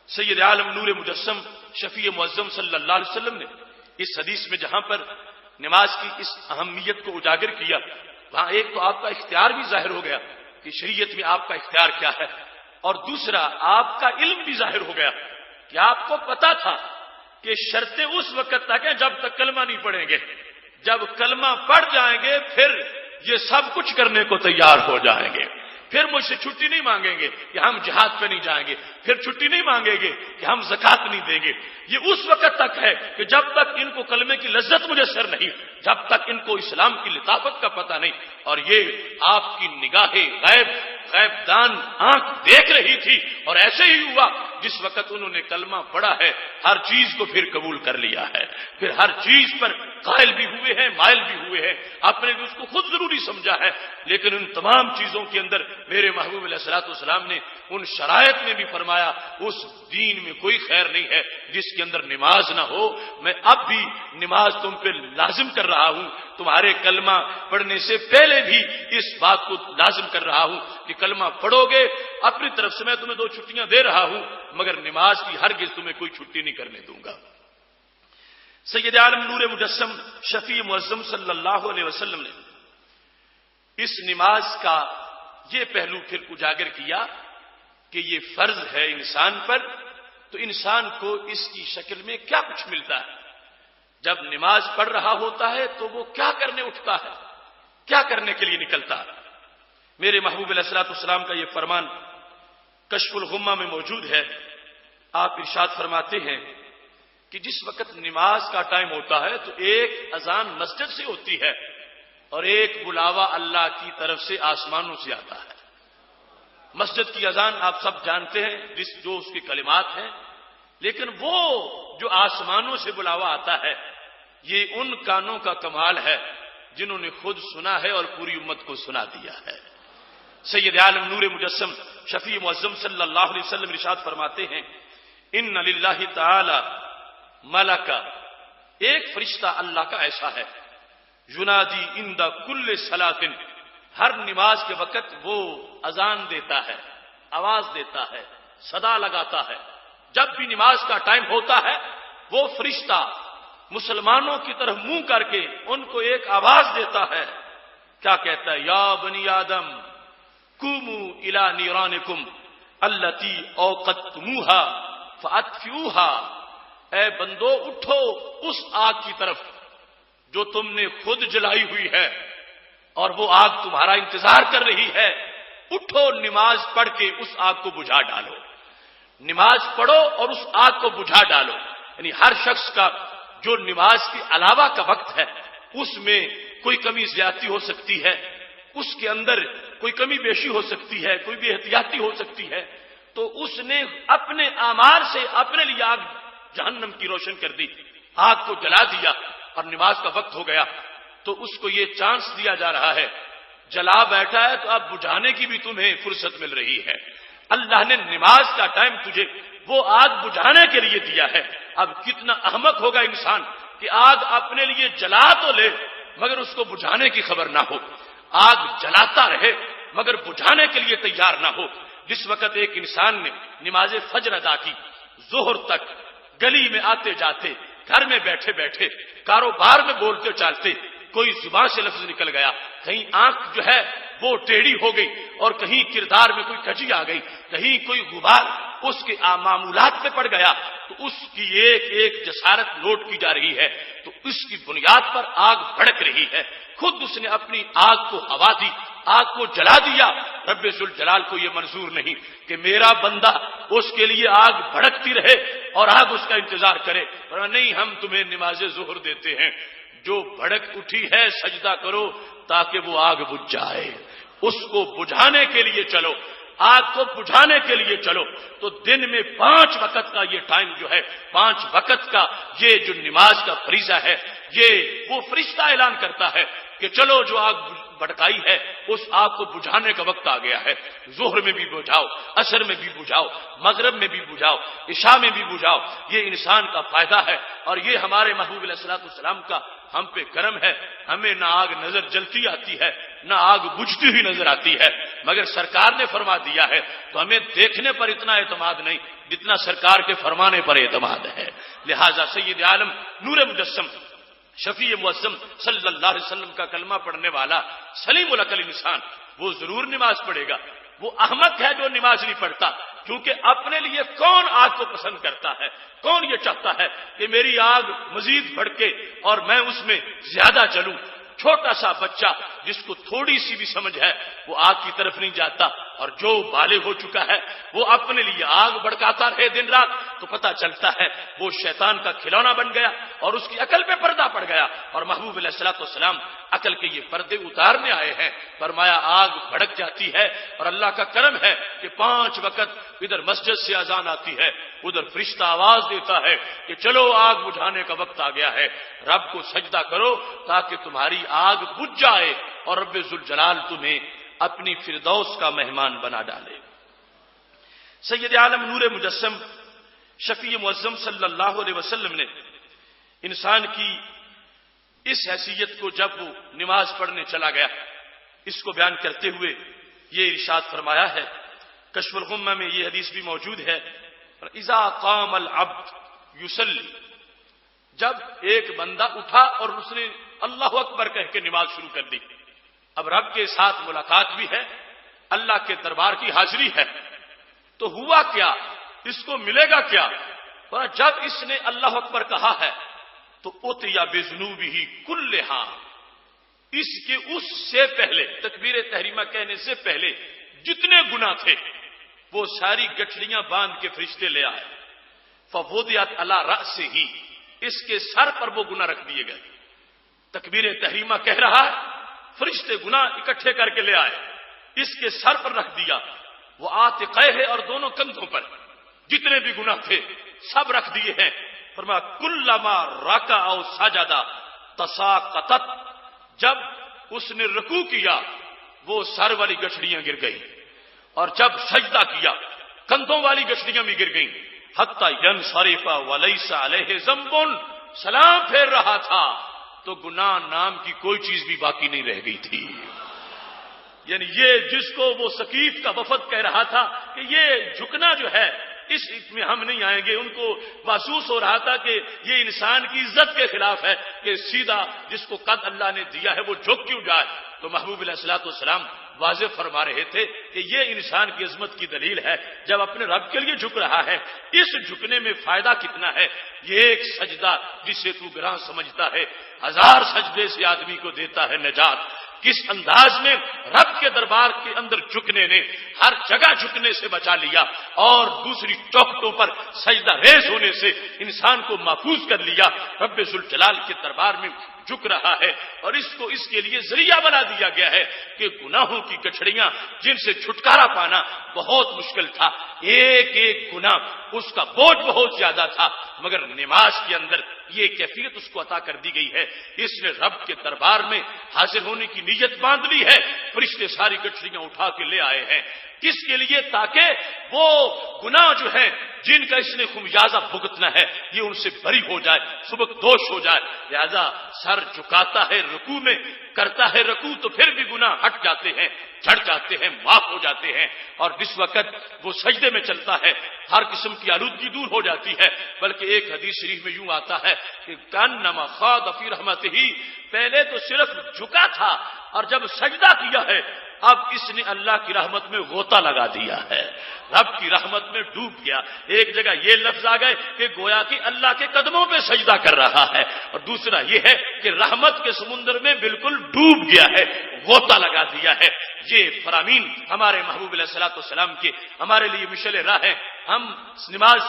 سید عالم نور مجسم شفیع معظم صلی اللہ علیہ وسلم نے اس حدیث میں جہاں پر نماز کی اس اہمیت کو اجاگر کیا، وہاں ایک تو آپ کا اختیار بھی ظاہر ہو گیا کہ شریعت میں آپ کا اختیار کیا ہے، اور دوسرا آپ کا علم بھی ظاہر ہو گیا کہ آپ کو پتا تھا کہ شرطیں اس وقت تک ہیں جب تک کلمہ نہیں پڑھیں گے، جب کلمہ پڑھ جائیں گے پھر یہ سب کچھ کرنے کو تیار ہو جائیں گے، پھر مجھ سے چھٹی نہیں مانگیں گے کہ ہم جہاد پہ نہیں جائیں گے، پھر چھٹی نہیں مانگیں گے کہ ہم زکات نہیں دیں گے۔ یہ اس وقت تک ہے کہ جب تک ان کو کلمے کی لذت میسر نہیں، جب تک ان کو اسلام کی لطافت کا پتہ نہیں، اور یہ آپ کی نگاہ غیب دان آنکھ دیکھ رہی تھی، اور ایسے ہی ہوا جس وقت انہوں نے کلمہ پڑھا ہے ہر چیز کو پھر قبول کر لیا ہے، پھر ہر چیز پر قائل بھی ہوئے ہیں، مائل بھی ہوئے ہیں، اپنے بھی اس کو خود ضروری سمجھا ہے، لیکن ان تمام چیزوں کے اندر میرے محبوب علیہ الصلوۃ والسلام نے ان شرائط میں بھی فرمایا اس دین میں کوئی خیر نہیں ہے جس کے اندر نماز نہ ہو۔ میں اب بھی نماز تم پہ لازم کر رہا ہوں، تمہارے کلمہ پڑھنے سے پہلے بھی اس بات کو لازم کر رہا ہوں کہ کلمہ پڑھو گے، اپنی طرف سے میں تمہیں 2 چھٹیاں دے رہا ہوں، مگر نماز کی ہرگز تمہیں کوئی چھٹی نہیں کرنے دوں گا۔ سید عالم نور مجسم شفیع معظم صلی اللہ علیہ وسلم نے اس نماز کا یہ پہلو پھر اجاگر کیا کہ یہ فرض ہے انسان پر، تو انسان کو اس کی شکل میں کیا کچھ ملتا ہے، جب نماز پڑھ رہا ہوتا ہے تو وہ کیا کرنے اٹھتا ہے، کیا کرنے کے لیے نکلتا ہے۔ میرے محبوب علیہ الصلوۃ والسلام کا یہ فرمان کشف الغمہ میں موجود ہے، آپ ارشاد فرماتے ہیں کہ جس وقت نماز کا ٹائم ہوتا ہے تو ایک اذان مسجد سے ہوتی ہے اور ایک بلاوا اللہ کی طرف سے آسمانوں سے آتا ہے۔ مسجد کی اذان آپ سب جانتے ہیں جو اس کے کلمات ہیں، لیکن وہ جو آسمانوں سے بلاوا آتا ہے یہ ان کانوں کا کمال ہے جنہوں نے خود سنا ہے اور پوری امت کو سنا دیا ہے۔ سید عالم نور مجسم شفیع معظم صلی اللہ علیہ وسلم ارشاد فرماتے ہیں ان للہ تعالی ملکا، ایک فرشتہ اللہ کا ایسا ہے، ینادی عند کل صلاۃ، ہر نماز کے وقت وہ اذان دیتا ہے، آواز دیتا ہے، صدا لگاتا ہے۔ جب بھی نماز کا ٹائم ہوتا ہے وہ فرشتہ مسلمانوں کی طرف منہ کر کے ان کو ایک آواز دیتا ہے، کیا کہتا ہے؟ یا بنی آدم قوموا الی نیرانکم التی اوقدتموہا فاطفئوہا، اے بندو اٹھو اس آگ کی طرف جو تم نے خود جلائی ہوئی ہے اور وہ آگ تمہارا انتظار کر رہی ہے، اٹھو نماز پڑھ کے اس آگ کو بجھا ڈالو، نماز پڑھو اور اس آگ کو بجھا ڈالو۔ یعنی ہر شخص کا جو نماز کے علاوہ کا وقت ہے اس میں کوئی کمی زیادتی ہو سکتی ہے، اس کے اندر کوئی کمی بیشی ہو سکتی ہے، کوئی بے احتیاطی ہو سکتی ہے، تو اس نے اپنے اعمال سے اپنے لیے آگ جہنم کی روشن کر دی، آگ کو جلا دیا، اور نماز کا وقت ہو گیا تو اس کو یہ چانس دیا جا رہا ہے، جلا بیٹھا ہے تو اب بجھانے کی بھی تمہیں فرصت مل رہی ہے۔ اللہ نے نماز کا ٹائم تجھے وہ آگ بجھانے کے لیے دیا ہے۔ اب کتنا احمق ہوگا انسان کہ آگ اپنے لیے جلا تو لے مگر اس کو بجھانے کی خبر نہ ہو، آگ جلاتا رہے مگر بجھانے کے لیے تیار نہ ہو۔ جس وقت ایک انسان نے نماز فجر ادا کی، ظہر تک گلی میں آتے جاتے، گھر میں بیٹھے بیٹھے، کاروبار میں بولتے چالتے کوئی زبان سے لفظ نکل گیا، کہیں آنکھ جو ہے وہ ٹیڑھی ہو گئی اور کہیں کردار میں کوئی کجی آ گئی، کہیں کوئی غبار اس کے معمولات پہ پڑ گیا، تو اس کی ایک ایک جسارت نوٹ کی جا رہی ہے، تو اس کی بنیاد پر آگ بھڑک رہی ہے۔ خود اس نے اپنی آگ کو ہوا دی، آگ کو جلا دیا۔ رب ذوالجلال کو یہ منظور نہیں کہ میرا بندہ اس کے لیے آگ بھڑکتی رہے اور آگ اس کا انتظار کرے، پر نہیں، ہم تمہیں نماز ظہر دیتے ہیں، جو بھڑک اٹھی ہے سجدہ کرو تاکہ وہ آگ بجھ جائے، اس کو بجھانے کے لیے چلو، آگ کو بجھانے کے لیے چلو۔ تو دن میں 5 وقت کا یہ ٹائم جو ہے، 5 وقت کا یہ جو نماز کا فریضہ ہے، یہ وہ فرشتہ اعلان کرتا ہے کہ چلو جو آگ بھڑکائی ہے اس آگ کو بجھانے کا وقت آ گیا ہے. ظہر میں بھی بجھاؤ، عصر میں بھی بجھاؤ، مغرب میں بھی بجھاؤ، عشاء میں بھی بجھاؤ. یہ انسان کا فائدہ ہے اور یہ ہمارے محبوب علیہ الصلوۃ والسلام کا ہم پہ کرم ہے. ہمیں نہ آگ نظر جلتی آتی ہے نہ آگ بجھتی ہوئی نظر آتی ہے، مگر سرکار نے فرما دیا ہے تو ہمیں دیکھنے پر اتنا اعتماد نہیں جتنا سرکار کے فرمانے پر اعتماد ہے. لہذا سید عالم نور مجسم شفیع معظم صلی اللہ علیہ وسلم کا کلمہ پڑھنے والا سلیم العقل انسان وہ ضرور نماز پڑھے گا. وہ احمق ہے جو نماز نہیں پڑھتا، کیونکہ اپنے لیے کون آگ کو پسند کرتا ہے؟ کون یہ چاہتا ہے کہ میری آگ مزید بھڑکے اور میں اس میں زیادہ جلوں؟ چھوٹا سا بچہ جس کو تھوڑی سی بھی سمجھ ہے وہ آگ کی طرف نہیں جاتا، اور جو بالغ ہو چکا ہے وہ اپنے لیے آگ بھڑکاتا رہے دن رات تو پتہ چلتا ہے وہ شیطان کا کھلونا بن گیا اور اس کی عقل پہ پردہ پڑ گیا. اور محبوب علیہ الصلوۃ والسلام عقل کے یہ پردے اتارنے آئے ہیں. فرمایا آگ بھڑک جاتی ہے اور اللہ کا کرم ہے کہ 5 وقت ادھر مسجد سے اذان آتی ہے، ادھر فرشتہ آواز دیتا ہے کہ چلو آگ بجھانے کا وقت آ گیا ہے. رب کو سجدہ کرو تاکہ تمہاری آگ بجھ جائے اور رب ذوالجلال تمہیں اپنی فردوس کا مہمان بنا ڈالے. سید عالم نور مجسم شفیع معظم صلی اللہ علیہ وسلم نے انسان کی اس حیثیت کو جب وہ نماز پڑھنے چلا گیا اس کو بیان کرتے ہوئے یہ ارشاد فرمایا ہے. کشف الغمہ میں یہ حدیث بھی موجود ہے، اذا قام العبد یصلی، جب ایک بندہ اٹھا اور اس نے اللہ اکبر کہہ کے نماز شروع کر دی. اب رب کے ساتھ ملاقات بھی ہے، اللہ کے دربار کی حاضری ہے، تو ہوا کیا؟ اس کو ملے گا کیا؟ جب اس نے اللہ اکبر کہا ہے تو اتیا بذنوبہ کلھا، اس کے اس سے پہلے تکبیر تحریمہ کہنے سے پہلے جتنے گناہ تھے وہ ساری گٹھڑیاں باندھ کے فرشتے لے آئے. فوضعت علی رأسہ، اس کے سر پر وہ گناہ رکھ دیے گئے. تکبیر تحریمہ کہہ رہا ہے، فرشتے گناہ اکٹھے کر کے لے آئے، اس کے سر پر رکھ دیا. وہ عاتقیہ اور دونوں کندھوں پر جتنے بھی گناہ تھے سب رکھ دیے ہیں. فرمایا کلما رکع او سجد تساقطت، جب اس نے رکوع کیا وہ سر والی گٹھڑیاں گر گئی، اور جب سجدہ کیا کندھوں والی گٹھڑیاں بھی گر گئیں. حتی ینصرف ولیس علیہ ذنب، سلام پھیر رہا تھا تو گناہ نام کی کوئی چیز بھی باقی نہیں رہ گئی تھی. یعنی یہ جس کو وہ ثقیف کا وفد کہہ رہا تھا کہ یہ جھکنا جو ہے اس میں ہم نہیں آئیں گے، ان کو محسوس ہو رہا تھا کہ یہ انسان کی عزت کے خلاف ہے کہ سیدھا جس کو قد اللہ نے دیا ہے وہ جھک کیوں جائے. تو محبوب علیہ الصلوۃ والسلام واضح فرما رہے تھے کہ یہ انسان کی عظمت کی دلیل ہے جب اپنے رب کے لیے جھک رہا ہے. اس جھکنے میں فائدہ کتنا ہے؟ یہ ایک سجدہ جسے تو گراں سمجھتا ہے 1000 سجدے سے آدمی کو دیتا ہے نجات. کس انداز میں رب کے دربار کے اندر جھکنے نے ہر جگہ جھکنے سے بچا لیا اور دوسری چوکھٹوں پر سجدہ ریز ہونے سے انسان کو محفوظ کر لیا. رب ذوالجلال کے دربار میں جھک رہا ہے اور اس کو اس کے لیے ذریعہ بنا دیا گیا ہے کہ گناہوں کی گٹھڑیاں جن سے چھٹکارا پانا بہت مشکل تھا. ایک ایک گناہ اس کا بوجھ بہت زیادہ تھا، مگر نماز کے اندر یہ کیفیت اس کو عطا کر دی گئی ہے. اس نے رب کے دربار میں حاضر ہونے کی نیت باندھ لی ہے. فرشتے ساری گٹھڑیاں اٹھا کے لے آئے ہیں. کس کے لیے؟ تاکہ وہ گناہ جو ہے جن کا اس نے خمیازہ بھگتنا ہے یہ ان سے بری ہو جائے، سبک دوش ہو جائے. لہذا سر جھکاتا ہے رکوع میں، کرتا ہے رکوع تو پھر بھی گناہ ہٹ جاتے ہیں، جھڑ جاتے ہیں، معاف ہو جاتے ہیں. اور جس وقت وہ سجدے میں چلتا ہے ہر قسم کی آلودگی دور ہو جاتی ہے. بلکہ ایک حدیث شریف میں یوں آتا ہے کہ کانما خاض فی رحمتہ، پہلے تو صرف جھکا تھا اور جب سجدہ کیا ہے اب اس نے اللہ کی رحمت میں غوطہ لگا دیا ہے، رب کی رحمت میں ڈوب گیا. ایک جگہ یہ لفظ آ گئے کہ گویا کہ اللہ کے قدموں پہ سجدہ کر رہا ہے، اور دوسرا یہ ہے کہ رحمت کے سمندر میں بالکل ڈوب گیا ہے، غوطہ لگا دیا ہے. یہ فرامین ہمارے محبوب علیہ الصلوۃ والسلام کے ہمارے لیے مشعل راہ ہے. ہم نماز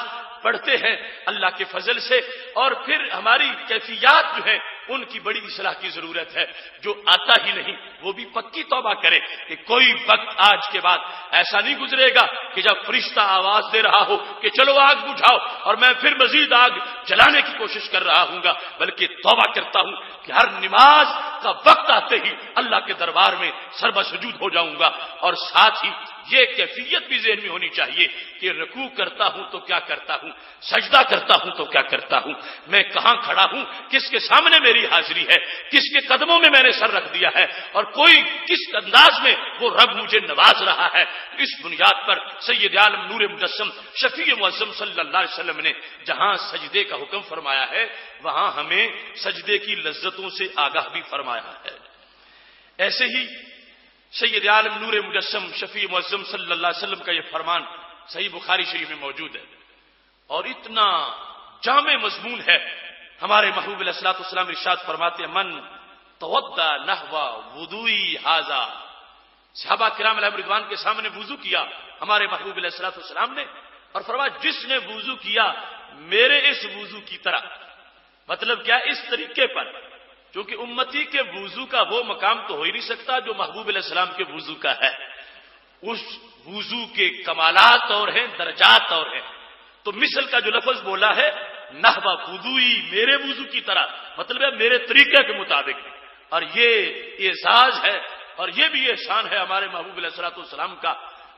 پڑھتے ہیں اللہ کے فضل سے، اور پھر ہماری کیفیات جو ہیں ان کی بڑی اصلاح کی ضرورت ہے. جو آتا ہی نہیں وہ بھی پکی توبہ کرے کہ کوئی وقت آج کے بعد ایسا نہیں گزرے گا کہ جب فرشتہ آواز دے رہا ہو کہ چلو آگ بجھاؤ اور میں پھر مزید آگ جلانے کی کوشش کر رہا ہوں گا، بلکہ توبہ کرتا ہوں کہ ہر نماز کا وقت آتے ہی اللہ کے دربار میں سربہ سجود ہو جاؤں گا. اور ساتھ ہی یہ کیفیت بھی ذہن میں ہونی چاہیے کہ رکوع کرتا ہوں تو کیا کرتا ہوں, سجدہ کرتا ہوں تو کیا کرتا ہوں, میں کہاں کھڑا ہوں, کس کے سامنے میری حاضری ہے, کس کے قدموں میں میں نے سر رکھ دیا ہے, اور کوئی کس انداز میں وہ رب مجھے نواز رہا ہے. اس بنیاد پر سید عالم نور مجسم شفیع معظم صلی اللہ علیہ وسلم نے جہاں سجدے کا حکم فرمایا ہے وہاں ہمیں سجدے کی لذتوں سے آگاہ بھی فرمایا ہے. ایسے ہی سید عالم نور مجسم شفیع معظم صلی اللہ علیہ وسلم کا یہ فرمان صحیح بخاری شریف میں موجود ہے اور اتنا جامع مضمون ہے. ہمارے محبوب علیہ الصلوۃ والسلام ارشاد فرماتے ہیں من توضا نحو وضوئی ھذا. صحابہ کرام علیہم رضوان کے سامنے وضو کیا ہمارے محبوب علیہ الصلوۃ والسلام نے اور فرمایا جس نے وضو کیا میرے اس وضو کی طرح. مطلب کیا, اس طریقے پر, کیونکہ امتی کے وضو کا وہ مقام تو ہو ہی نہیں سکتا جو محبوب علیہ السلام کے وضو کا ہے. اس وضو کے کمالات اور ہیں, درجات اور ہیں. تو مثل کا جو لفظ بولا ہے نحو وضوئی, میرے وضو کی طرح, مطلب ہے میرے طریقے کے مطابق. اور یہ اعزاز ہے اور یہ بھی احسان ہے ہمارے محبوب علیہ الصلوۃ والسلام کا.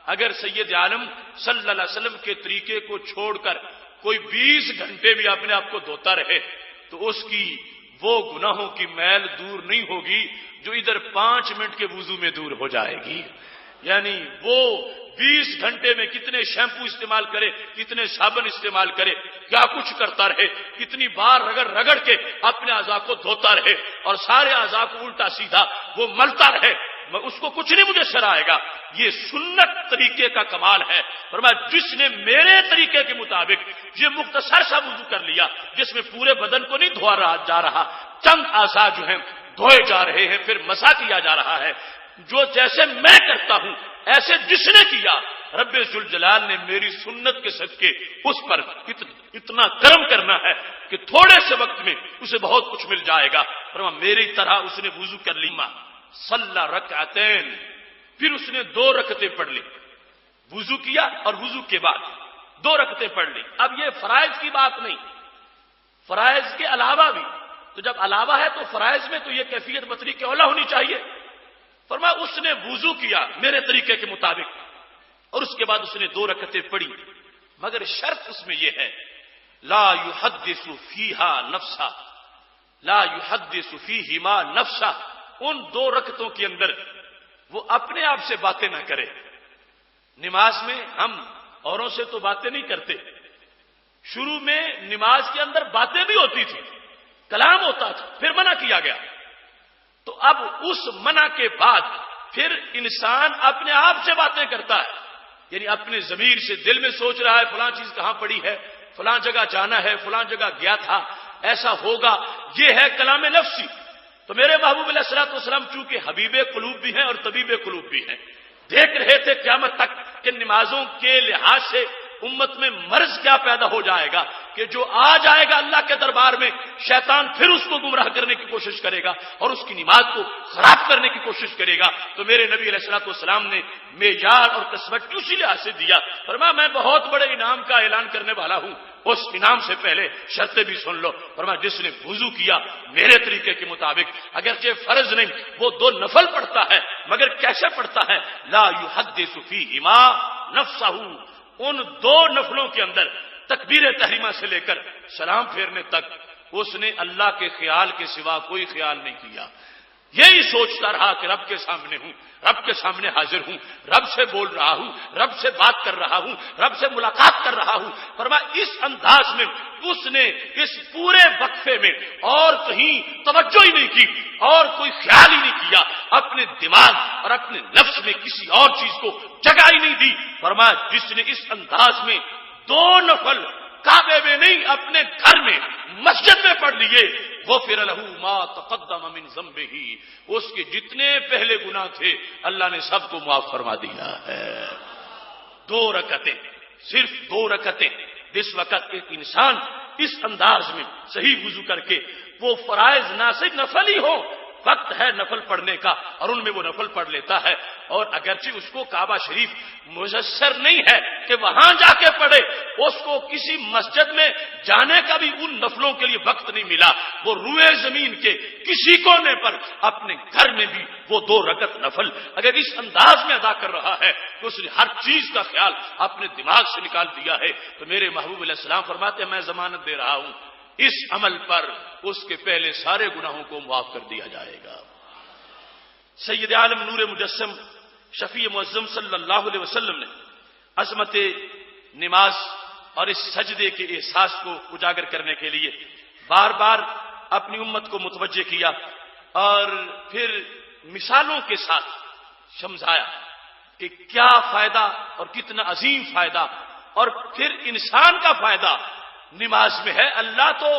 اگر سید عالم صلی اللہ علیہ وسلم کے طریقے کو چھوڑ کر کوئی 20 گھنٹے بھی اپنے آپ کو دھوتا رہے تو اس کی وہ گناہوں کی میل دور نہیں ہوگی جو ادھر 5 منٹ کے وضو میں دور ہو جائے گی. یعنی وہ 20 گھنٹے میں کتنے شیمپو استعمال کرے, کتنے صابن استعمال کرے, کیا کچھ کرتا رہے, کتنی بار رگڑ رگڑ کے اپنے اعضاء کو دھوتا رہے اور سارے اعضاء کو الٹا سیدھا وہ ملتا رہے, اس کو کچھ نہیں میسر آئے گا. یہ سنت طریقے کا کمال ہے. فرمایا جس نے میرے طریقے کے مطابق یہ مختصر سا وضو کر لیا جس میں پورے بدن کو نہیں دھوا جا رہا, چند اعضاء جو ہیں دھوئے جا رہے ہیں, پھر مسح کیا جا رہا ہے, جو جیسے میں کرتا ہوں ایسے جس نے کیا, رب ذوالجلال نے میری سنت کے صدقے اس پر اتنا کرم کرنا ہے کہ تھوڑے سے وقت میں اسے بہت کچھ مل جائے گا. فرمایا میری طرح اس نے وضو کر لیا, صلی رکعتین, پھر اس نے 2 رکعتیں پڑھ لی. وضو کیا اور وضو کے بعد 2 رکعتیں پڑھ لی. اب یہ فرائض کی بات نہیں, فرائض کے علاوہ بھی, تو جب علاوہ ہے تو فرائض میں تو یہ کیفیت بطریق اولا ہونی چاہیے. فرمایا اس نے وضو کیا میرے طریقے کے مطابق اور اس کے بعد اس نے 2 رکعتیں پڑھی, مگر شرط اس میں یہ ہے لا یحدث فیہا نفسا, لا یحدث فیہما نفسا. ان 2 رکعتوں کے اندر وہ اپنے آپ سے باتیں نہ کرے. نماز میں ہم اوروں سے تو باتیں نہیں کرتے, شروع میں نماز کے اندر باتیں بھی ہوتی تھی, کلام ہوتا تھا, پھر منع کیا گیا. تو اب اس منع کے بعد پھر انسان اپنے آپ سے باتیں کرتا ہے, یعنی اپنے ضمیر سے دل میں سوچ رہا ہے فلاں چیز کہاں پڑی ہے, فلاں جگہ جانا ہے, فلاں جگہ گیا تھا, ایسا ہوگا, یہ ہے کلام نفسی. تو میرے محبوب علیہ الصلوۃ والسلام چونکہ حبیب قلوب بھی ہیں اور طبیب قلوب بھی ہیں, دیکھ رہے تھے قیامت تک کہ نمازوں کے لحاظ سے امت میں مرض کیا پیدا ہو جائے گا کہ جو آ جائے گا اللہ کے دربار میں شیطان پھر اس کو گمراہ کرنے کی کوشش کرے گا اور اس کی نماز کو خراب کرنے کی کوشش کرے گا. تو میرے نبی علیہ الصلوۃ والسلام نے معیار اور قسمت اسی لحاظ سے دیا. فرمایا میں بہت بڑے انعام کا اعلان کرنے والا ہوں, اس انعام سے پہلے شرطیں بھی سن لو. فرمایا جس نے وضو کیا میرے طریقے کے مطابق, اگرچہ فرض نہیں وہ 2 نفل پڑھتا ہے مگر کیسے پڑھتا ہے, لا یحدث فیہما نفسہ, ان 2 نفلوں کے اندر تکبیر تحریمہ سے لے کر سلام پھیرنے تک اس نے اللہ کے خیال کے سوا کوئی خیال نہیں کیا. یہی سوچتا رہا کہ رب کے سامنے ہوں, رب کے سامنے حاضر ہوں, رب سے بول رہا ہوں, رب سے بات کر رہا ہوں, رب سے ملاقات کر رہا ہوں. فرمایا اس انداز میں اس نے اس پورے وقفے میں اور کہیں توجہ ہی نہیں کی اور کوئی خیال ہی نہیں کیا, اپنے دماغ اور اپنے نفس میں کسی اور چیز کو جگہ ہی نہیں دی. فرمایا جس نے اس انداز میں 2 نفل کعبے میں نہیں اپنے گھر میں مسجد میں پڑھ لیے, غفر لہ ما تقدم من ذنبہ, اس کے جتنے پہلے گناہ تھے اللہ نے سب کو معاف فرما دیا ہے. 2 رکعتیں, صرف 2 رکعتیں. جس وقت ایک انسان اس انداز میں صحیح وضو کر کے وہ فرائض نہ صرف نفل ہی ہو وقت ہے نفل پڑھنے کا اور ان میں وہ نفل پڑھ لیتا ہے، اور اگرچہ اس کو کعبہ شریف میسر نہیں ہے کہ وہاں جا کے پڑھے، اس کو کسی مسجد میں جانے کا بھی ان نفلوں کے لیے وقت نہیں ملا، وہ روئے زمین کے کسی کونے پر اپنے گھر میں بھی وہ 2 رکعت نفل اگر اس انداز میں ادا کر رہا ہے تو اس نے ہر چیز کا خیال اپنے دماغ سے نکال دیا ہے۔ تو میرے محبوب علیہ السلام فرماتے ہیں میں ضمانت دے رہا ہوں اس عمل پر اس کے پہلے سارے گناہوں کو معاف کر دیا جائے گا۔ سید عالم نور مجسم شفیع معظم صلی اللہ علیہ وسلم نے عظمت نماز اور اس سجدے کے احساس کو اجاگر کرنے کے لیے بار بار اپنی امت کو متوجہ کیا اور پھر مثالوں کے ساتھ سمجھایا کہ کیا فائدہ اور کتنا عظیم فائدہ اور پھر انسان کا فائدہ نماز میں ہے۔ اللہ تو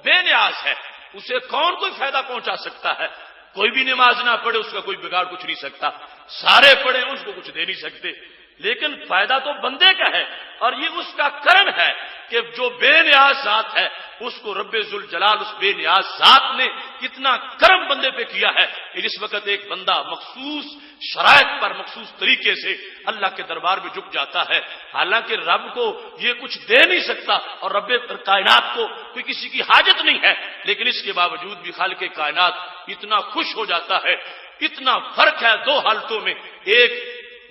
بے نیاز ہے، اسے کون کوئی فائدہ پہنچا سکتا ہے؟ کوئی بھی نماز نہ پڑھے اس کا کوئی بگاڑ کچھ نہیں سکتا، سارے پڑھے اس کو کچھ دے نہیں سکتے، لیکن فائدہ تو بندے کا ہے اور یہ اس کا کرم ہے کہ جو بے نیاز ذات ہے اس کو رب ذوالجلال اس بے نیاز ذات نے کتنا کرم بندے پہ کیا ہے کہ جس وقت ایک بندہ مخصوص شرائط پر مخصوص طریقے سے اللہ کے دربار میں جھک جاتا ہے، حالانکہ رب کو یہ کچھ دے نہیں سکتا اور رب کائنات کو کوئی کسی کی حاجت نہیں ہے، لیکن اس کے باوجود بھی خالق کائنات اتنا خوش ہو جاتا ہے۔ اتنا فرق ہے 2 حالتوں میں، ایک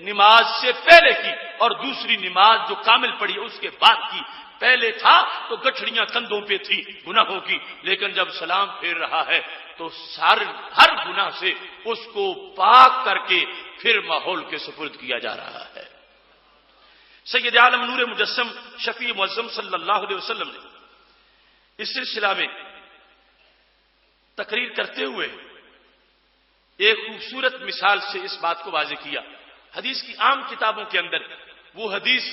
نماز سے پہلے کی اور دوسری نماز جو کامل پڑھی اس کے بعد کی۔ پہلے تھا تو گٹھڑیاں کندھوں پہ تھی گناہوں کی، لیکن جب سلام پھیر رہا ہے تو ہر گناہ سے اس کو پاک کر کے پھر ماحول کے سپرد کیا جا رہا ہے۔ سید عالم نور مجسم شفیع معظم صلی اللہ علیہ وسلم نے اس سلسلہ میں تقریر کرتے ہوئے ایک خوبصورت مثال سے اس بات کو واضح کیا۔ حدیث کی عام کتابوں کے اندر وہ حدیث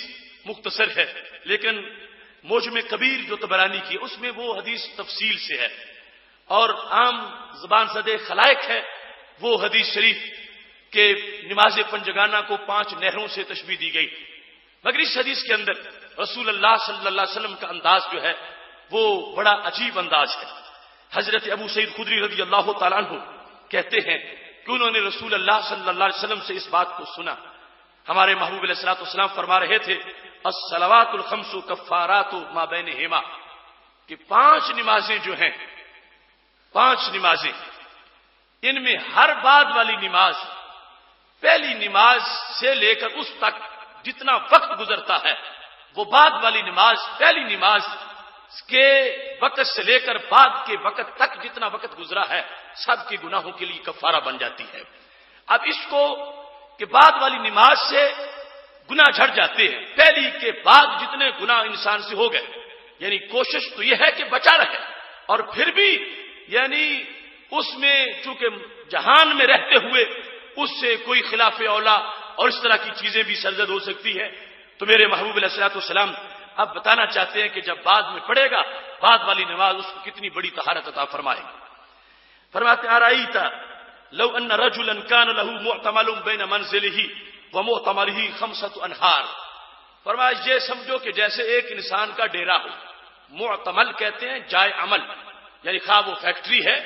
مختصر ہے، لیکن موجم کبیر جو طبرانی کی اس میں وہ حدیث تفصیل سے ہے، اور عام زبان زدہ خلائق ہے وہ حدیث شریف کہ نماز پنجگانہ کو 5 نہروں سے تشبیہ دی گئی، مگر اس حدیث کے اندر رسول اللہ صلی اللہ علیہ وسلم کا انداز جو ہے وہ بڑا عجیب انداز ہے۔ حضرت ابو سعید خدری رضی اللہ تعالیٰ عنہ کہتے ہیں کہ انہوں نے رسول اللہ صلی اللہ علیہ وسلم سے اس بات کو سنا، ہمارے محبوب علیہ الصلوۃ والسلام فرما رہے تھے الصلوات الخمس کفارات ما بینہما، کہ 5 نمازیں جو ہیں 5 نمازیں ان میں ہر بعد والی نماز پہلی نماز سے لے کر اس تک جتنا وقت گزرتا ہے وہ بعد والی نماز پہلی نماز کے وقت سے لے کر بعد کے وقت تک جتنا وقت گزرا ہے سب کے گناہوں کے لیے کفارہ بن جاتی ہے۔ اب اس کو کہ بعد والی نماز سے گناہ جھڑ جاتے ہیں، پہلی کے بعد جتنے گناہ انسان سے ہو گئے، یعنی کوشش تو یہ ہے کہ بچا رہے، اور پھر بھی یعنی اس میں چونکہ جہان میں رہتے ہوئے اس سے کوئی خلاف اولا اور اس طرح کی چیزیں بھی سرزد ہو سکتی ہے، تو میرے محبوب علیہ الصلوۃ والسلام اب بتانا چاہتے ہیں کہ جب بعد میں پڑھے گا بعد والی نماز اس کو کتنی بڑی طہارت عطا فرمائے گی۔ فرماتے ارائیت لو ان رجلا كان له معتمل بين منزله ومعتمله 5 انہار، فرمایا یہ سمجھو کہ جیسے ایک انسان کا ڈیرا ہو، معتمل کہتے ہیں جائے عمل، یعنی خواہ وہ فیکٹری ہے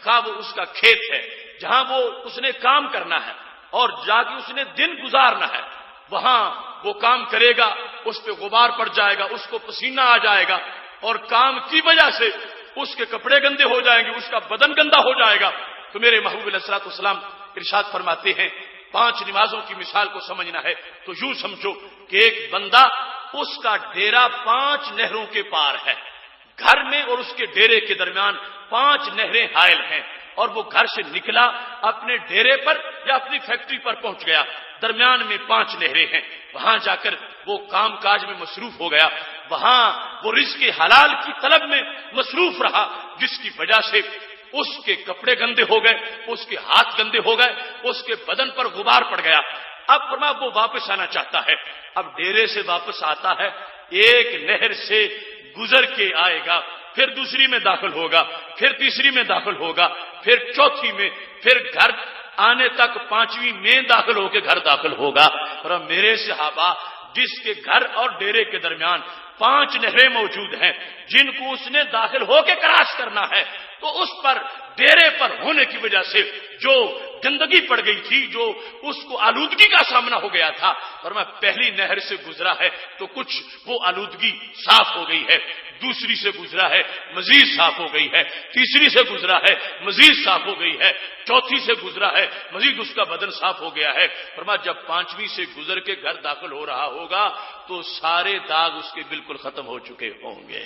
خواہ وہ اس کا کھیت ہے جہاں وہ اس نے کام کرنا ہے اور جا کے اس نے دن گزارنا ہے، وہاں وہ کام کرے گا، اس پہ غبار پڑ جائے گا، اس کو پسینہ آ جائے گا اور کام کی وجہ سے اس کے کپڑے گندے ہو جائیں گے، اس کا بدن گندا ہو جائے گا۔ تو میرے محبوب علیہ الصلوۃ والسلام ارشاد فرماتے ہیں 5 نمازوں کی مثال کو سمجھنا ہے تو یوں سمجھو کہ ایک بندہ اس کا ڈیرا 5 نہروں کے پار ہے، گھر میں اور اس کے ڈیرے کے درمیان 5 نہریں حائل ہیں، اور وہ گھر سے نکلا اپنے ڈیرے پر یا اپنی فیکٹری پر پہنچ گیا، درمیان میں 5 نہریں ہیں، وہاں جا کر وہ کام کاج میں مصروف ہو گیا، وہاں وہ رزق حلال کی طلب میں مصروف رہا، جس کی وجہ سے اس کے کپڑے گندے ہو گئے، اس کے ہاتھ گندے ہو گئے، اس کے بدن پر غبار پڑ گیا۔ اب فرما وہ واپس آنا چاہتا ہے، اب ڈیرے سے واپس آتا ہے، ایک نہر سے گزر کے آئے گا، پھر دوسری میں داخل ہوگا، پھر تیسری میں داخل ہوگا، پھر چوتھی میں، پھر گھر آنے تک 5ویں میں داخل ہو کے گھر داخل ہوگا۔ اور میرے صحابہ جس کے گھر اور ڈیرے کے درمیان 5 نہریں موجود ہیں جن کو اس نے داخل ہو کے کراس کرنا ہے، تو اس پر ڈیرے پر ہونے کی وجہ سے جو گندگی پڑ گئی تھی، جو اس کو آلودگی کا سامنا ہو گیا تھا، اور میں پہلی نہر سے گزرا ہے تو کچھ وہ آلودگی صاف ہو گئی ہے، دوسری سے گزرا ہے مزید صاف ہو گئی ہے، تیسری سے گزرا ہے مزید صاف ہو گئی ہے، چوتھی سے گزرا ہے مزید اس کا بدن صاف ہو گیا ہے۔ فرمایا جب پانچویں سے گزر کے گھر داخل ہو رہا ہوگا تو سارے داغ اس کے بالکل ختم ہو چکے ہوں گے۔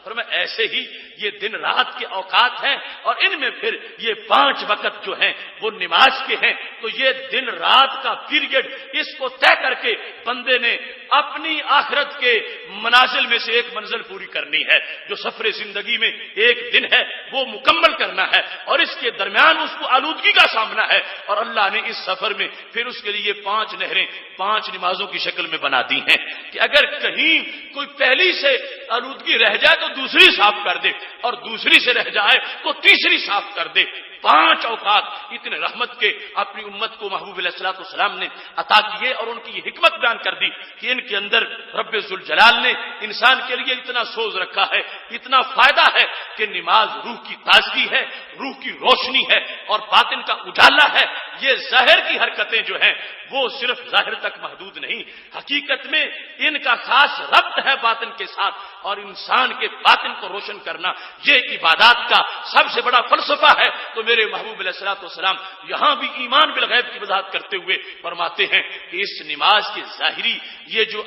فرمایا ایسے ہی یہ دن رات کے اوقات ہیں، اور ان میں پھر یہ 5 وقت جو ہیں وہ نماز کے ہیں، تو یہ دن رات کا پیریڈ اس کو طے کر کے بندے نے اپنی آخرت کے منازل میں سے ایک منزل پوری کرنی ہے۔ جو سفر زندگی میں ایک دن ہے وہ مکمل کرنا ہے، اور اس کے درمیان اس کو آلودگی کا سامنا ہے، اور اللہ نے اس سفر میں پھر اس کے لیے 5 نہریں 5 نمازوں کی شکل میں بنا دی ہیں کہ اگر کہیں کوئی پہلی سے آلودگی رہ جائے تو دوسری صاف کر دے، اور دوسری سے رہ جائے تو تیسری صاف کر دے۔ 5 اوقات اتنے رحمت کے اپنی امت کو محبوب علیہ الصلوۃ والسلام نے عطا کیے، اور ان کی یہ حکمت بیان کر دی کہ ان کے اندر رب ذوالجلال نے انسان کے لیے اتنا سوز رکھا ہے، اتنا فائدہ ہے کہ نماز روح کی تازگی ہے، روح کی روشنی ہے اور باطن کا اجالا ہے۔ یہ ظاہر کی حرکتیں جو ہیں وہ صرف ظاہر تک محدود نہیں، حقیقت میں ان کا خاص ربط ہے باطن کے ساتھ، اور انسان کے باطن کو روشن کرنا یہ عبادات کا سب سے بڑا فلسفہ ہے۔ تو میرے محبوب علیہ الصلوۃ والسلام یہاں بھی ایمان بالغیب کی وضاحت کرتے ہوئے فرماتے ہیں کہ اس نماز کے ظاہری یہ جو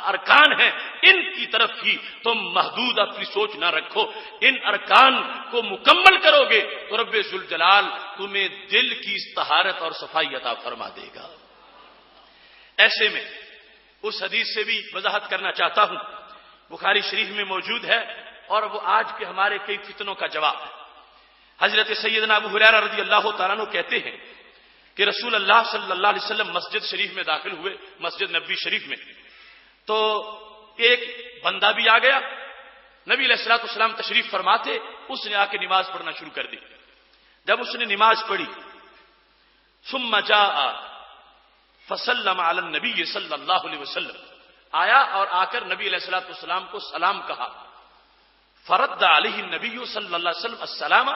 ارکان ہیں ان کی طرف ہی تم محدود اپنی سوچ نہ رکھو، ان ارکان کو مکمل کرو گے تو رب ذوالجلال تمہیں دل کی طہارت اور صفائی عطا فرما دے گا۔ ایسے میں اس حدیث سے بھی وضاحت کرنا چاہتا ہوں، بخاری شریف میں موجود ہے، اور وہ آج کے ہمارے کئی فتنوں کا جواب ہے۔ حضرت سیدنا ابو ہریرہ رضی اللہ تعالیٰ عنہ کہتے ہیں کہ رسول اللہ صلی اللہ علیہ وسلم مسجد شریف میں داخل ہوئے، مسجد نبوی شریف میں، تو ایک بندہ بھی آ گیا، نبی علیہ الصلوۃ والسلام تشریف فرما تھے، اس نے آ کے نماز پڑھنا شروع کر دی۔ جب اس نے نماز پڑھی ثم جاء فسلم علی النبی صلی اللہ علیہ وسلم، آیا اور آ کر نبی علیہ الصلوۃ والسلام کو سلام کہا، فرد علیہ النبی صلی اللہ علیہ وسلم السلام،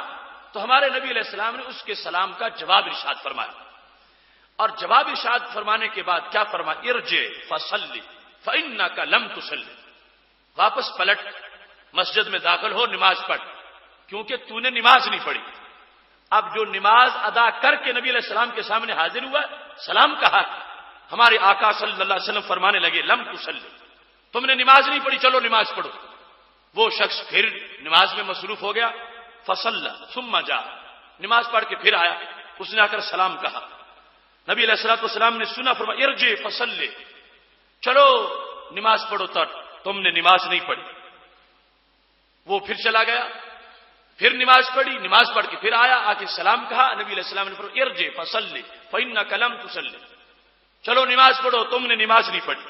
تو ہمارے نبی علیہ السلام نے اس کے سلام کا جواب ارشاد فرمایا، اور جواب ارشاد فرمانے کے بعد کیا فرمایا؟ ارجع فصلی فإنک لم تصلی، واپس پلٹ مسجد میں داخل ہو، نماز پڑھ، کیونکہ تو نے نماز نہیں پڑھی۔ اب جو نماز ادا کر کے نبی علیہ السلام کے سامنے حاضر ہوا، سلام کہا، ہمارے آقا صلی اللہ علیہ وسلم فرمانے لگے لم تصلی، تم نے نماز نہیں پڑھی، چلو نماز پڑھو۔ وہ شخص پھر نماز میں مصروف ہو گیا، فصلی ثم جاء، نماز پڑھ کے پھر آیا، اس نے آ کر سلام کہا، نبی علیہ الصلوۃ والسلام نے سنا، فرمایا ارجع فصلی، چلو نماز پڑھو، تم نے نماز نہیں پڑھی۔ وہ پھر چلا گیا، پھر نماز پڑھی، نماز پڑھ کے پھر آیا، آ کے سلام کہا، نبی علیہ السلام نے فرمایا ارجع فصلی فإنک لم تصلی، چلو نماز پڑھو، تم نے نماز نہیں پڑھی۔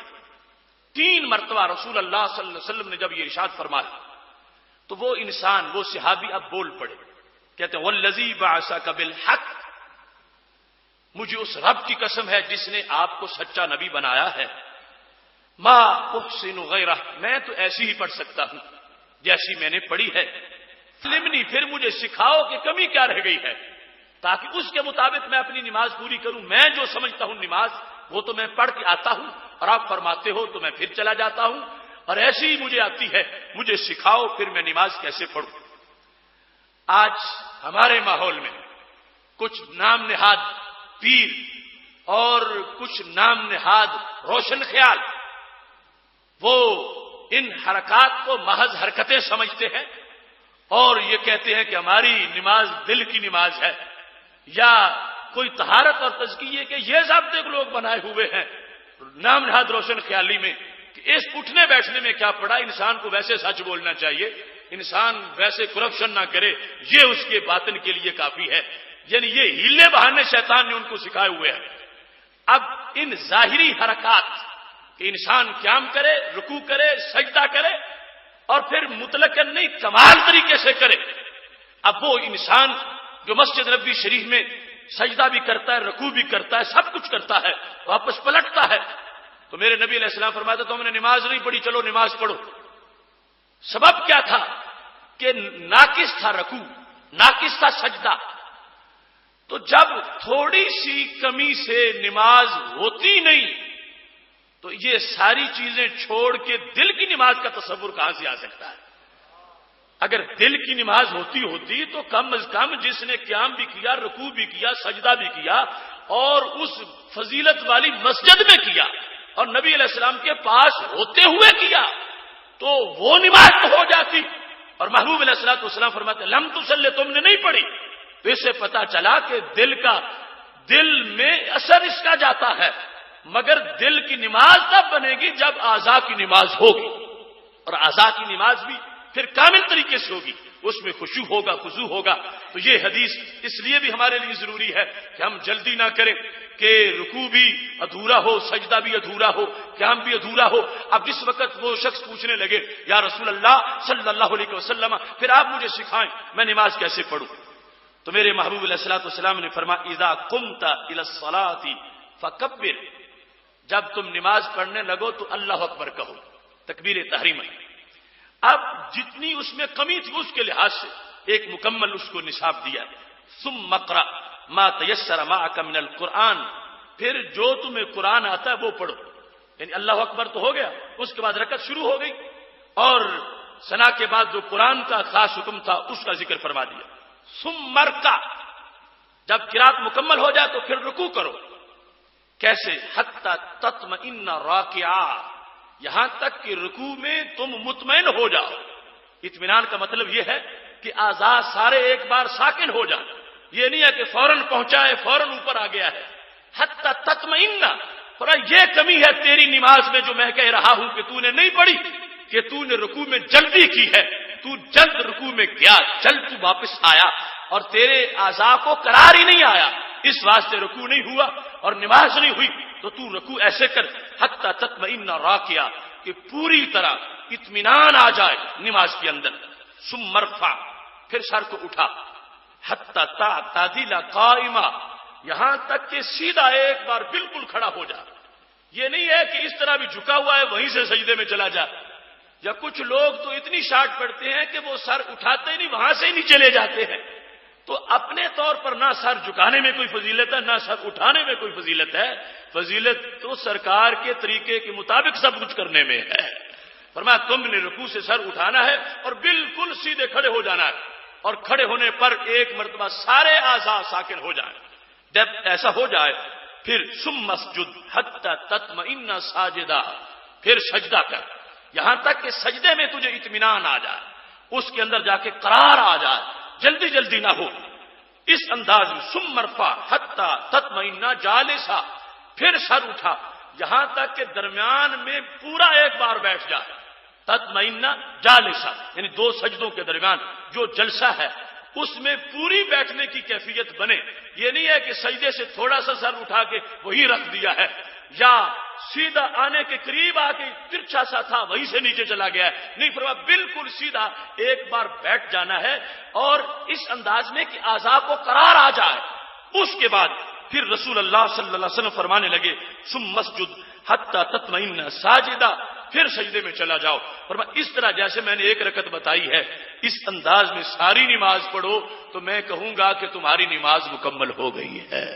3 مرتبہ رسول اللہ صلی اللہ علیہ وسلم نے جب یہ ارشاد فرمایا تو وہ انسان، وہ صحابی اب بول پڑے، کہتے ہیں والذی بعثک بالحق، مجھے اس رب کی قسم ہے جس نے آپ کو سچا نبی بنایا ہے، ما احسن غیرہ، میں تو ایسی ہی پڑھ سکتا ہوں جیسی میں نے پڑھی ہے، علمنی، پھر مجھے سکھاؤ کہ کمی کیا رہ گئی ہے، تاکہ اس کے مطابق میں اپنی نماز پوری کروں۔ میں جو سمجھتا ہوں نماز وہ تو میں پڑھ کے آتا ہوں، اور آپ فرماتے ہو تو میں پھر چلا جاتا ہوں، اور ایسی ہی مجھے آتی ہے، مجھے سکھاؤ پھر میں نماز کیسے پڑھوں۔ آج ہمارے ماحول میں کچھ نام نہاد پیر اور کچھ نام نہاد روشن خیال، وہ ان حرکات کو محض حرکتیں سمجھتے ہیں، اور یہ کہتے ہیں کہ ہماری نماز دل کی نماز ہے، یا کوئی طہارت اور تزکیے کے یہ ضابطے لوگ بنائے ہوئے ہیں نام نہاد روشن خیالی میں کہ اس اٹھنے بیٹھنے میں کیا پڑا، انسان کو ویسے سچ بولنا چاہیے، انسان ویسے کرپشن نہ کرے، یہ اس کے باطن کے لیے کافی ہے۔ یعنی یہ ہیلے بہانے شیطان نے ان کو سکھائے ہوئے ہیں۔ اب ان ظاہری حرکات کہ انسان قیام کرے، رکوع کرے، سجدہ کرے، اور پھر مطلقاً نہیں کمال طریقے سے کرے، اب وہ انسان جو مسجد نبوی شریف میں سجدہ بھی کرتا ہے، رکوع بھی کرتا ہے، سب کچھ کرتا ہے، واپس پلٹتا ہے، تو میرے نبی علیہ السلام فرماتے تم نے نماز نہیں پڑھی، چلو نماز پڑھو۔ سبب کیا تھا کہ ناقص تھا رکوع، ناقص تھا سجدہ. تو جب تھوڑی سی کمی سے نماز ہوتی نہیں تو یہ ساری چیزیں چھوڑ کے دل کی نماز کا تصور کہاں سے آ سکتا ہے؟ اگر دل کی نماز ہوتی تو کم از کم جس نے قیام بھی کیا، رکوع بھی کیا، سجدہ بھی کیا اور اس فضیلت والی مسجد میں کیا اور نبی علیہ السلام کے پاس ہوتے ہوئے کیا تو وہ نماز تو ہو جاتی. اور محبوب علیہ الصلوۃ والسلام فرماتے لم تصلی، تم نے نہیں پڑھی. تو اس سے پتا چلا کہ دل میں اثر اس کا جاتا ہے، مگر دل کی نماز تب بنے گی جب اعضاء کی نماز ہوگی، اور اعضاء کی نماز بھی پھر کامل طریقے سے ہوگی، اس میں خشوع ہوگا، خضوع ہوگا. تو یہ حدیث اس لیے بھی ہمارے لیے ضروری ہے کہ ہم جلدی نہ کریں کہ رکوع بھی ادھورا ہو، سجدہ بھی ادھورا ہو، قیام بھی ادھورا ہو. اب جس وقت وہ شخص پوچھنے لگے یا رسول اللہ صلی اللہ علیہ وسلم پھر آپ مجھے سکھائیں میں نماز کیسے پڑھوں، تو میرے محبوب علیہ الصلوۃ والسلام نے فرمایا اذا قمت الى الصلاۃ فکبر، جب تم نماز پڑھنے لگو تو اللہ اکبر کہو، تکبیر تحریمہ. اب جتنی اس میں کمی تھی اس کے لحاظ سے ایک مکمل اس کو نصاب دیا. ثم اقرأ ما تیسر معک من القرآن، پھر جو تمہیں قرآن آتا ہے وہ پڑھو. یعنی اللہ اکبر تو ہو گیا، اس کے بعد رکعت شروع ہو گئی اور ثنا کے بعد جو قرآن کا خاص حکم تھا اس کا ذکر فرما دیا. ثم ارکع، جب قرات مکمل ہو جائے تو پھر رکوع کرو. کیسے؟ حتی تطمئن راکعا، یہاں تک کہ رکوع میں تم مطمئن ہو جاؤ. اطمینان کا مطلب یہ ہے کہ اعضاء سارے ایک بار ساکن ہو جائیں. یہ نہیں ہے کہ فوراً پہنچا ہے فوراً اوپر آ گیا ہے. حتی تطمئن، پر یہ کمی ہے تیری نماز میں جو میں کہہ رہا ہوں کہ تو نے نہیں پڑھی، کہ تو نے رکوع میں جلدی کی ہے، تو جلد رکوع میں گیا، جلد تو واپس آیا اور تیرے اعضاء کو قرار ہی نہیں آیا، اس واسطے رکوع نہیں ہوا اور نماز نہیں ہوئی. تو تو رکوع ایسے کر حتی تطمئن راکعا کہ پوری طرح اطمینان آ جائے نماز کے اندر. ثم ارفع، پھر سر کو اٹھا. حتی تعتدل قائما، یہاں تک کہ سیدھا ایک بار بالکل کھڑا ہو جائے. یہ نہیں ہے کہ اس طرح بھی جھکا ہوا ہے وہیں سے سجدے میں چلا جائے. یا کچھ لوگ تو اتنی شاٹ پڑتے ہیں کہ وہ سر اٹھاتے ہی نہیں وہاں سے ہی نیچے لے جاتے ہیں. تو اپنے طور پر نہ سر جھکانے میں کوئی فضیلت ہے نہ سر اٹھانے میں کوئی فضیلت ہے. فضیلت تو سرکار کے طریقے کے مطابق سب کچھ کرنے میں ہے. فرمایا تم نے رکوع سے سر اٹھانا ہے اور بالکل سیدھے کھڑے ہو جانا ہے، اور کھڑے ہونے پر ایک مرتبہ سارے اعضاء ساکن ہو جائیں. جب ایسا ہو جائے پھر ثم اسجد حتی تطمئن ساجدا، پھر سجدہ کر یہاں تک کہ سجدے میں تجھے اطمینان آ جائے، اس کے اندر جا کے قرار آ جائے، جلدی جلدی نہ ہو. اس انداز میں ثم ارفع حتی تطمئن جالسا، پھر سر اٹھا یہاں تک کہ درمیان میں پورا ایک بار بیٹھ جائے. تطمئن جالسا یعنی دو سجدوں کے درمیان جو جلسہ ہے اس میں پوری بیٹھنے کی کیفیت بنے. یہ نہیں ہے کہ سجدے سے تھوڑا سا سر اٹھا کے وہی رکھ دیا ہے، یا سیدھا آنے کے قریب آ کے ترچھا سا تھا وہیں سے نیچے چلا گیا ہے. نہیں، فرمایا بالکل سیدھا ایک بار بیٹھ جانا ہے اور اس انداز میں کہ اعضاء کو قرار آ جائے. اس کے بعد پھر رسول اللہ صلی اللہ علیہ وسلم فرمانے لگے ثم اسجد حتی تطمئن ساجدا، پھر سجدے میں چلا جاؤ. فرمایا اس طرح جیسے میں نے ایک رکعت بتائی ہے اس انداز میں ساری نماز پڑھو تو میں کہوں گا کہ تمہاری نماز مکمل ہو گئی ہے.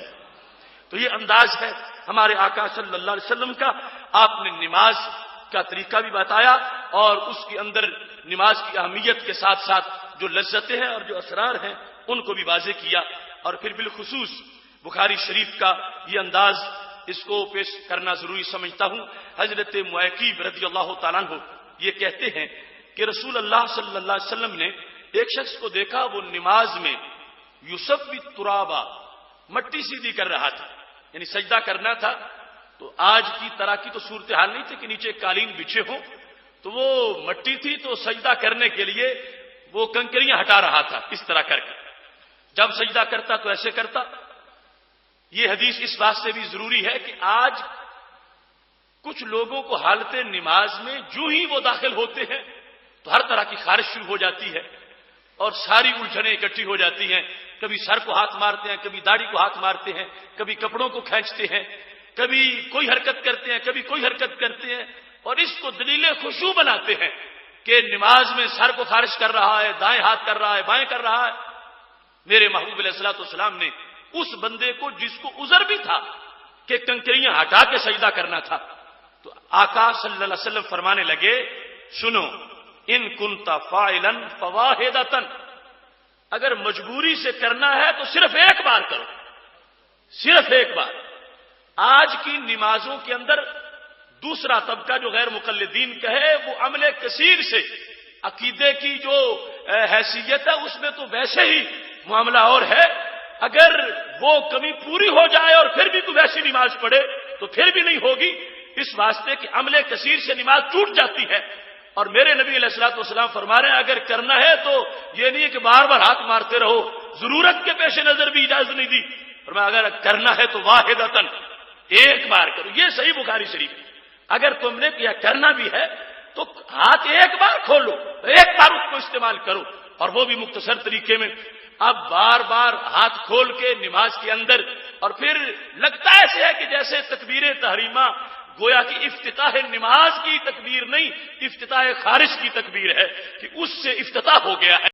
تو یہ انداز ہے ہمارے آقا صلی اللہ علیہ وسلم کا. آپ نے نماز کا طریقہ بھی بتایا اور اس کے اندر نماز کی اہمیت کے ساتھ ساتھ جو لذتیں ہیں اور جو اسرار ہیں ان کو بھی واضح کیا. اور پھر بالخصوص بخاری شریف کا یہ انداز اس کو پیش کرنا ضروری سمجھتا ہوں. حضرت معقیب رضی اللہ تعالیٰ عنہ یہ کہتے ہیں کہ رسول اللہ صلی اللہ علیہ وسلم نے ایک شخص کو دیکھا وہ نماز میں یصوی الترابا، مٹی سیدھی کر رہا تھا، یعنی سجدہ کرنا تھا. تو آج کی طرح کی تو صورتحال نہیں تھی کہ نیچے قالین بچھے ہوں، تو وہ مٹی تھی تو سجدہ کرنے کے لیے وہ کنکریاں ہٹا رہا تھا اس طرح کر کے. جب سجدہ کرتا تو ایسے کرتا. یہ حدیث اس بات سے بھی ضروری ہے کہ آج کچھ لوگوں کو حالت نماز میں جو ہی وہ داخل ہوتے ہیں تو ہر طرح کی خارش شروع ہو جاتی ہے اور ساری الجھنیں اکٹھی ہو جاتی ہیں. کبھی سر کو ہاتھ مارتے ہیں، کبھی داڑھی کو ہاتھ مارتے ہیں، کبھی کپڑوں کو کھینچتے ہیں، کبھی کوئی حرکت کرتے ہیں، کبھی کوئی حرکت کرتے ہیں، اور اس کو دلیل خشوع بناتے ہیں کہ نماز میں سر کو خارش کر رہا ہے، دائیں ہاتھ کر رہا ہے، بائیں کر رہا ہے. میرے محبوب علیہ الصلوۃ والسلام نے اس بندے کو جس کو عذر بھی تھا کہ کنکریاں ہٹا کے سجدہ کرنا تھا، تو آقا صلی اللہ علیہ وسلم فرمانے لگے سنو ان کنت فاعلا فواحدۃ، اگر مجبوری سے کرنا ہے تو صرف ایک بار کرو، صرف ایک بار۔ آج کی نمازوں کے اندر دوسرا طبقہ جو غیر مقلدین کا ہے وہ عمل کثیر سے عقیدے کی جو حیثیت ہے اس میں تو ویسے ہی معاملہ اور ہے، اگر وہ کمی پوری ہو جائے اور پھر بھی تو ویسی نماز پڑھے تو پھر بھی نہیں ہوگی، اس واسطے کہ عمل کثیر سے نماز ٹوٹ جاتی ہے۔ اور میرے نبی علیہ الصلوۃ والسلام فرما رہے ہیں اگر کرنا ہے تو یہ نہیں ہے کہ بار بار ہاتھ مارتے رہو، ضرورت کے پیش نظر بھی اجازت نہیں دی، فرمایا اگر کرنا ہے تو واحدۃ، ایک بار کرو۔ یہ صحیح بخاری شریف ہے، اگر تم نے کیا کرنا بھی ہے تو ہاتھ ایک بار کھولو، ایک بار اس کو استعمال کرو، اور وہ بھی مختصر طریقے میں۔ اب بار بار ہاتھ کھول کے نماز کے اندر، اور پھر لگتا ایسے ہے کہ جیسے تکبیر تحریمہ گویا کہ افتتاح نماز کی تکبیر نہیں، افتتاح خارج کی تکبیر ہے کہ اس سے افتتاح ہو گیا ہے۔